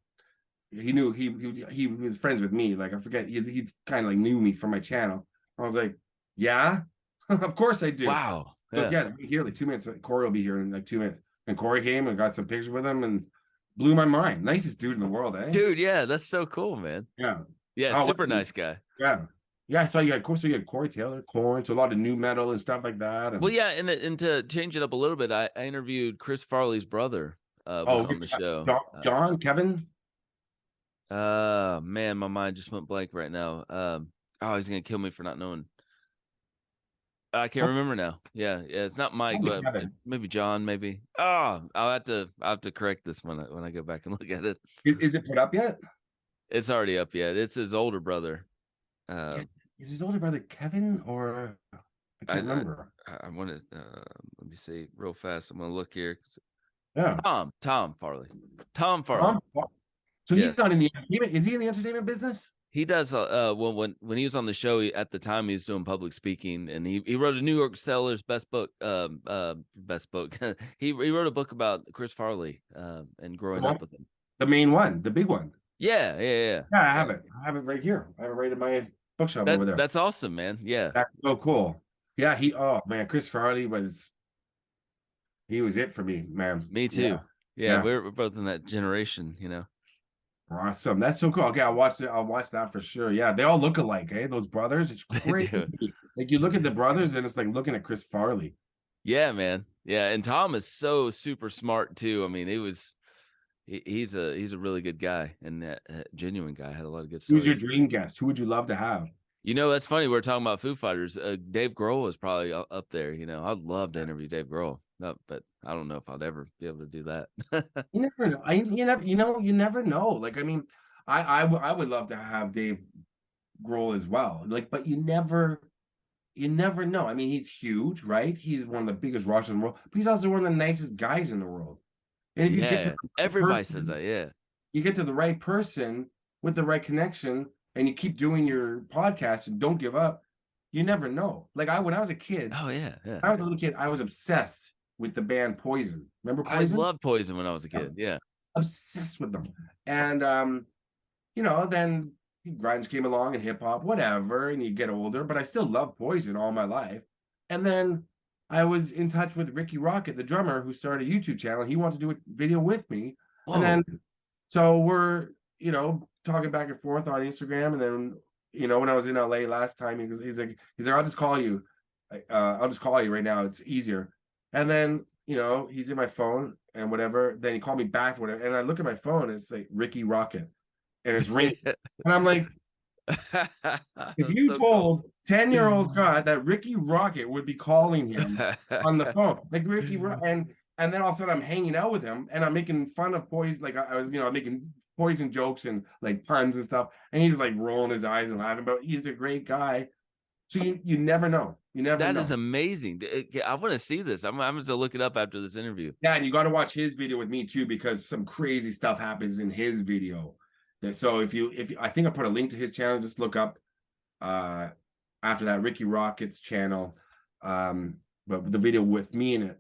[SPEAKER 2] He knew he was friends with me. Like I forget, he kind of like knew me from my channel. I was like, "Yeah, of course I do."
[SPEAKER 1] Wow.
[SPEAKER 2] He goes,
[SPEAKER 1] Yeah.
[SPEAKER 2] "Yeah, be here like 2 minutes. Corey will be here in like 2 minutes." And Corey came and got some pictures with him and blew my mind. Nicest dude in the world, eh?
[SPEAKER 1] Dude, yeah, that's so cool, man.
[SPEAKER 2] Yeah.
[SPEAKER 1] Yeah,
[SPEAKER 2] Oh,
[SPEAKER 1] super nice guy.
[SPEAKER 2] yeah. Yeah, so you had Corey Taylor, Corn, so a lot of new metal and stuff like that.
[SPEAKER 1] Well,
[SPEAKER 2] And
[SPEAKER 1] yeah, and to change it up a little bit, I interviewed Chris Farley's brother. Was
[SPEAKER 2] oh,
[SPEAKER 1] on the show.
[SPEAKER 2] John, Kevin.
[SPEAKER 1] Man, my mind just went blank right now. Oh, he's gonna kill me for not knowing. I can't remember now. Yeah, yeah, it's not Mike,
[SPEAKER 2] Probably
[SPEAKER 1] but
[SPEAKER 2] Kevin.
[SPEAKER 1] maybe John, maybe. Oh, I'll have to correct this when I go back and look at it.
[SPEAKER 2] Is it put up yet?
[SPEAKER 1] It's already up yet. It's his older brother.
[SPEAKER 2] Yeah.
[SPEAKER 1] Um,
[SPEAKER 2] Is his older brother Kevin or I
[SPEAKER 1] I
[SPEAKER 2] can't remember.
[SPEAKER 1] I want to let me see real fast. I'm gonna look here.
[SPEAKER 2] Yeah.
[SPEAKER 1] Tom Farley. Tom Farley.
[SPEAKER 2] Tom. So he's not
[SPEAKER 1] Yes.
[SPEAKER 2] in the entertainment. Is he in the entertainment business?
[SPEAKER 1] He does when he was on the show at the time he was doing public speaking and he wrote a New York Seller's best book. He wrote a book about Chris Farley and
[SPEAKER 2] The
[SPEAKER 1] growing
[SPEAKER 2] one,
[SPEAKER 1] up with him.
[SPEAKER 2] the main one, the big one.
[SPEAKER 1] Yeah, yeah, yeah.
[SPEAKER 2] Yeah, I
[SPEAKER 1] Yeah.
[SPEAKER 2] have it. I have it right here. I have it right in my bookshelf
[SPEAKER 1] That
[SPEAKER 2] over there.
[SPEAKER 1] that's awesome, man. Yeah.
[SPEAKER 2] That's so cool. Yeah, oh man, Chris Farley he was it for me, man.
[SPEAKER 1] Me
[SPEAKER 2] Yeah,
[SPEAKER 1] too. Yeah,
[SPEAKER 2] yeah.
[SPEAKER 1] we're both in that generation.
[SPEAKER 2] Awesome. That's so cool. Okay, I'll watch it. I'll watch that for sure. Yeah, they all look alike, eh? Those brothers. It's
[SPEAKER 1] They
[SPEAKER 2] crazy.
[SPEAKER 1] do.
[SPEAKER 2] Like you look at the brothers and it's like looking at Chris Farley.
[SPEAKER 1] Yeah, man. Yeah, and Tom is so super smart too. I mean, he's a really good guy and a genuine guy. Had a lot of good
[SPEAKER 2] Who's your
[SPEAKER 1] stories.
[SPEAKER 2] dream guest? Who would you love to have?
[SPEAKER 1] That's funny. We're talking about Foo Fighters. Dave Grohl is probably up there. I'd love to interview Dave Grohl, no, but I don't know if I'd ever be able to do that.
[SPEAKER 2] You never know. You never know. Like, I mean, I would love to have Dave Grohl as well. Like, but you never know. I mean, he's huge, right? He's one of the biggest rockstars in the world, but he's also one of the nicest guys in the world. And if you get to
[SPEAKER 1] Yeah,
[SPEAKER 2] the right
[SPEAKER 1] everybody says
[SPEAKER 2] person,
[SPEAKER 1] that. Yeah,
[SPEAKER 2] you get to the right person with the right connection, and you keep doing your podcast and don't give up, you never know. Like when I was a kid,
[SPEAKER 1] oh yeah, yeah.
[SPEAKER 2] I was a little kid, I was obsessed with the band Poison. Remember
[SPEAKER 1] I
[SPEAKER 2] Poison?
[SPEAKER 1] loved Poison when I was a
[SPEAKER 2] Yeah.
[SPEAKER 1] kid. Yeah,
[SPEAKER 2] Obsessed with them. And then grunge came along and hip hop, whatever, and you get older, but I still love Poison all my life. And then I was in touch with Ricky Rocket, the drummer, who started a YouTube channel. He wanted to do a video with me. And then
[SPEAKER 1] whoa,
[SPEAKER 2] so we're, talking back and forth on Instagram. And then, when I was in LA last time, he's like, I'll just call you. I'll just call you right now. It's easier. And then, he's in my phone and whatever. Then he called me back for whatever. And I look at my phone and it's like Ricky Rocket. And it's ringing. And I'm like, if
[SPEAKER 1] that's
[SPEAKER 2] you
[SPEAKER 1] so cool.
[SPEAKER 2] told 10-year-old Scott that Ricky Rocket would be calling him on the phone, like and then all of a sudden I'm hanging out with him and I'm making fun of Poison, like I was, making Poison jokes and like puns and stuff, and he's like rolling his eyes and laughing, but he's a great guy. So you never know. You never
[SPEAKER 1] That
[SPEAKER 2] know.
[SPEAKER 1] is amazing. I want to see this. I'm going to look it up after this interview.
[SPEAKER 2] Yeah, and you got to watch his video with me too, because some crazy stuff happens in his video. So if you, I think I put a link to his channel, just look up after that Ricky Rocket's channel, but the video with me in it,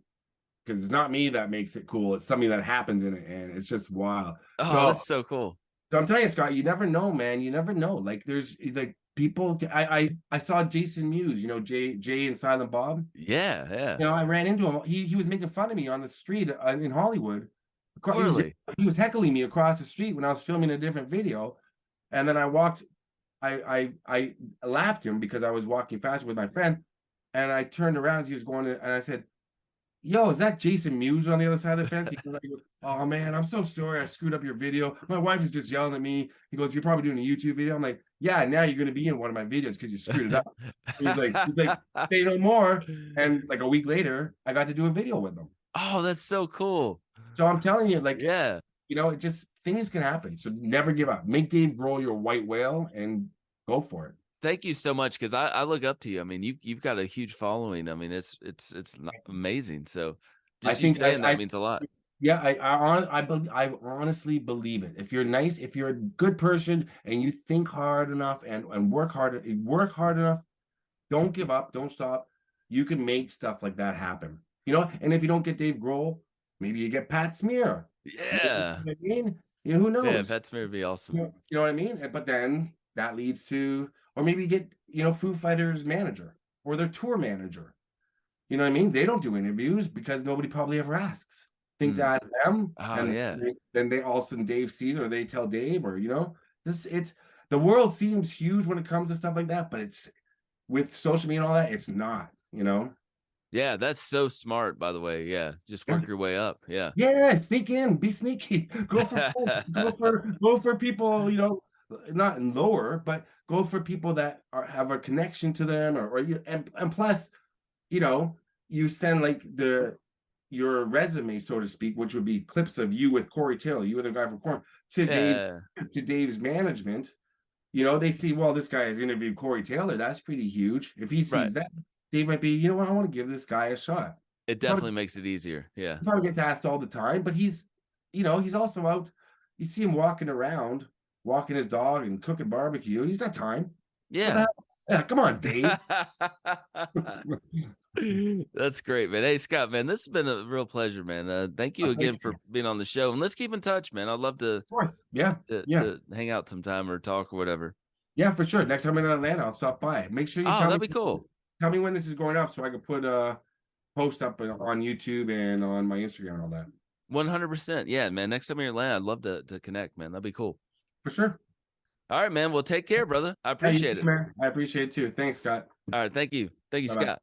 [SPEAKER 2] because it's not me that makes it cool, it's something that happens in it, and it's just wild.
[SPEAKER 1] Oh, that's so cool.
[SPEAKER 2] So I'm telling you, Scott, you never know, man. You never know. Like there's like people. I saw Jason Mewes, Jay and Silent Bob.
[SPEAKER 1] Yeah, yeah.
[SPEAKER 2] I ran into him. He was making fun of me on the street in Hollywood.
[SPEAKER 1] Really?
[SPEAKER 2] He was heckling me across the street when I was filming a different video, and then I lapped him because I was walking faster with my friend, and I turned around as he was going, and I said, "Yo, is that Jason Mewes on the other side of the fence?" He goes, "Oh man, I'm so sorry, I screwed up your video. My wife is just yelling at me." He goes, "You're probably doing a YouTube video." I'm like, "Yeah, now you're going to be in one of my videos because you screwed it up." He's like, "Say no more." And like a week later, I got to do a video with him.
[SPEAKER 1] Oh, that's so cool.
[SPEAKER 2] So I'm telling you, like,
[SPEAKER 1] Yeah.
[SPEAKER 2] it just things can happen. So never give up. Make Dave Grohl your white whale and go for it.
[SPEAKER 1] Thank you so much because I look up to you. I mean, you've got a huge following. I mean, it's amazing. So
[SPEAKER 2] I
[SPEAKER 1] just you
[SPEAKER 2] think
[SPEAKER 1] saying that means a lot.
[SPEAKER 2] yeah, I honestly believe it. If you're nice, if you're a good person and you think hard enough and work hard enough, don't give up, don't stop. You can make stuff like that happen. And if you don't get Dave Grohl, maybe you get Pat Smear.
[SPEAKER 1] Yeah.
[SPEAKER 2] You know what I mean? Who knows?
[SPEAKER 1] Yeah, Pet Smear would be awesome.
[SPEAKER 2] You know what I mean? But then that leads to, or maybe you get, Foo Fighters manager or their tour manager. You know what I mean? They don't do interviews because nobody probably ever asks. Think to ask them,
[SPEAKER 1] Oh,
[SPEAKER 2] and
[SPEAKER 1] yeah.
[SPEAKER 2] then they all of a sudden Dave sees, or they tell Dave, or it's the world seems huge when it comes to stuff like that, but it's with social media and all that, it's not.
[SPEAKER 1] Yeah, that's so smart, by the way. Yeah, just
[SPEAKER 2] Yeah.
[SPEAKER 1] work your way up. Yeah.
[SPEAKER 2] Yeah, sneak in, be sneaky, go for people, not lower, but go for people that have a connection to them, and plus you know, you send like your resume, so to speak, which would be clips of you with Corey Taylor, you were the guy from Corey, to Dave,
[SPEAKER 1] Yeah.
[SPEAKER 2] to Dave's management. You know, they see, well, this guy has interviewed Corey Taylor. That's pretty huge. If he
[SPEAKER 1] Right.
[SPEAKER 2] sees that, Dave might be, you know what, I want to give this guy a shot.
[SPEAKER 1] It
[SPEAKER 2] Probably,
[SPEAKER 1] definitely makes it easier. Yeah.
[SPEAKER 2] he probably gets asked all the time, but he's, you know, he's also out. You see him walking around, walking his dog and cooking barbecue. He's got time. What the
[SPEAKER 1] Yeah.
[SPEAKER 2] hell? Yeah, come on, Dave.
[SPEAKER 1] That's great, man. Hey, Scott, man, this has been a real pleasure, man. Thank you
[SPEAKER 2] Thank
[SPEAKER 1] again
[SPEAKER 2] you.
[SPEAKER 1] for being on the show, and let's keep in touch, man. I'd love
[SPEAKER 2] Of course. Yeah. Yeah.
[SPEAKER 1] to hang out sometime or talk or whatever.
[SPEAKER 2] Yeah, for sure. Next time I'm in Atlanta, I'll stop by. Make sure you
[SPEAKER 1] Oh, that'd be cool.
[SPEAKER 2] tell me when this is going up so I can put a post up on YouTube and on my Instagram and all that.
[SPEAKER 1] 100%. Yeah, man. Next time you're in Atlanta, I'd love to connect, man. That'd be cool.
[SPEAKER 2] For sure.
[SPEAKER 1] All right, man. Well, take care, brother. I
[SPEAKER 2] Yeah, you
[SPEAKER 1] appreciate
[SPEAKER 2] too,
[SPEAKER 1] it.
[SPEAKER 2] man. I appreciate it too. Thanks, Scott.
[SPEAKER 1] All right, thank you. Thank you,
[SPEAKER 2] Bye bye.
[SPEAKER 1] Scott.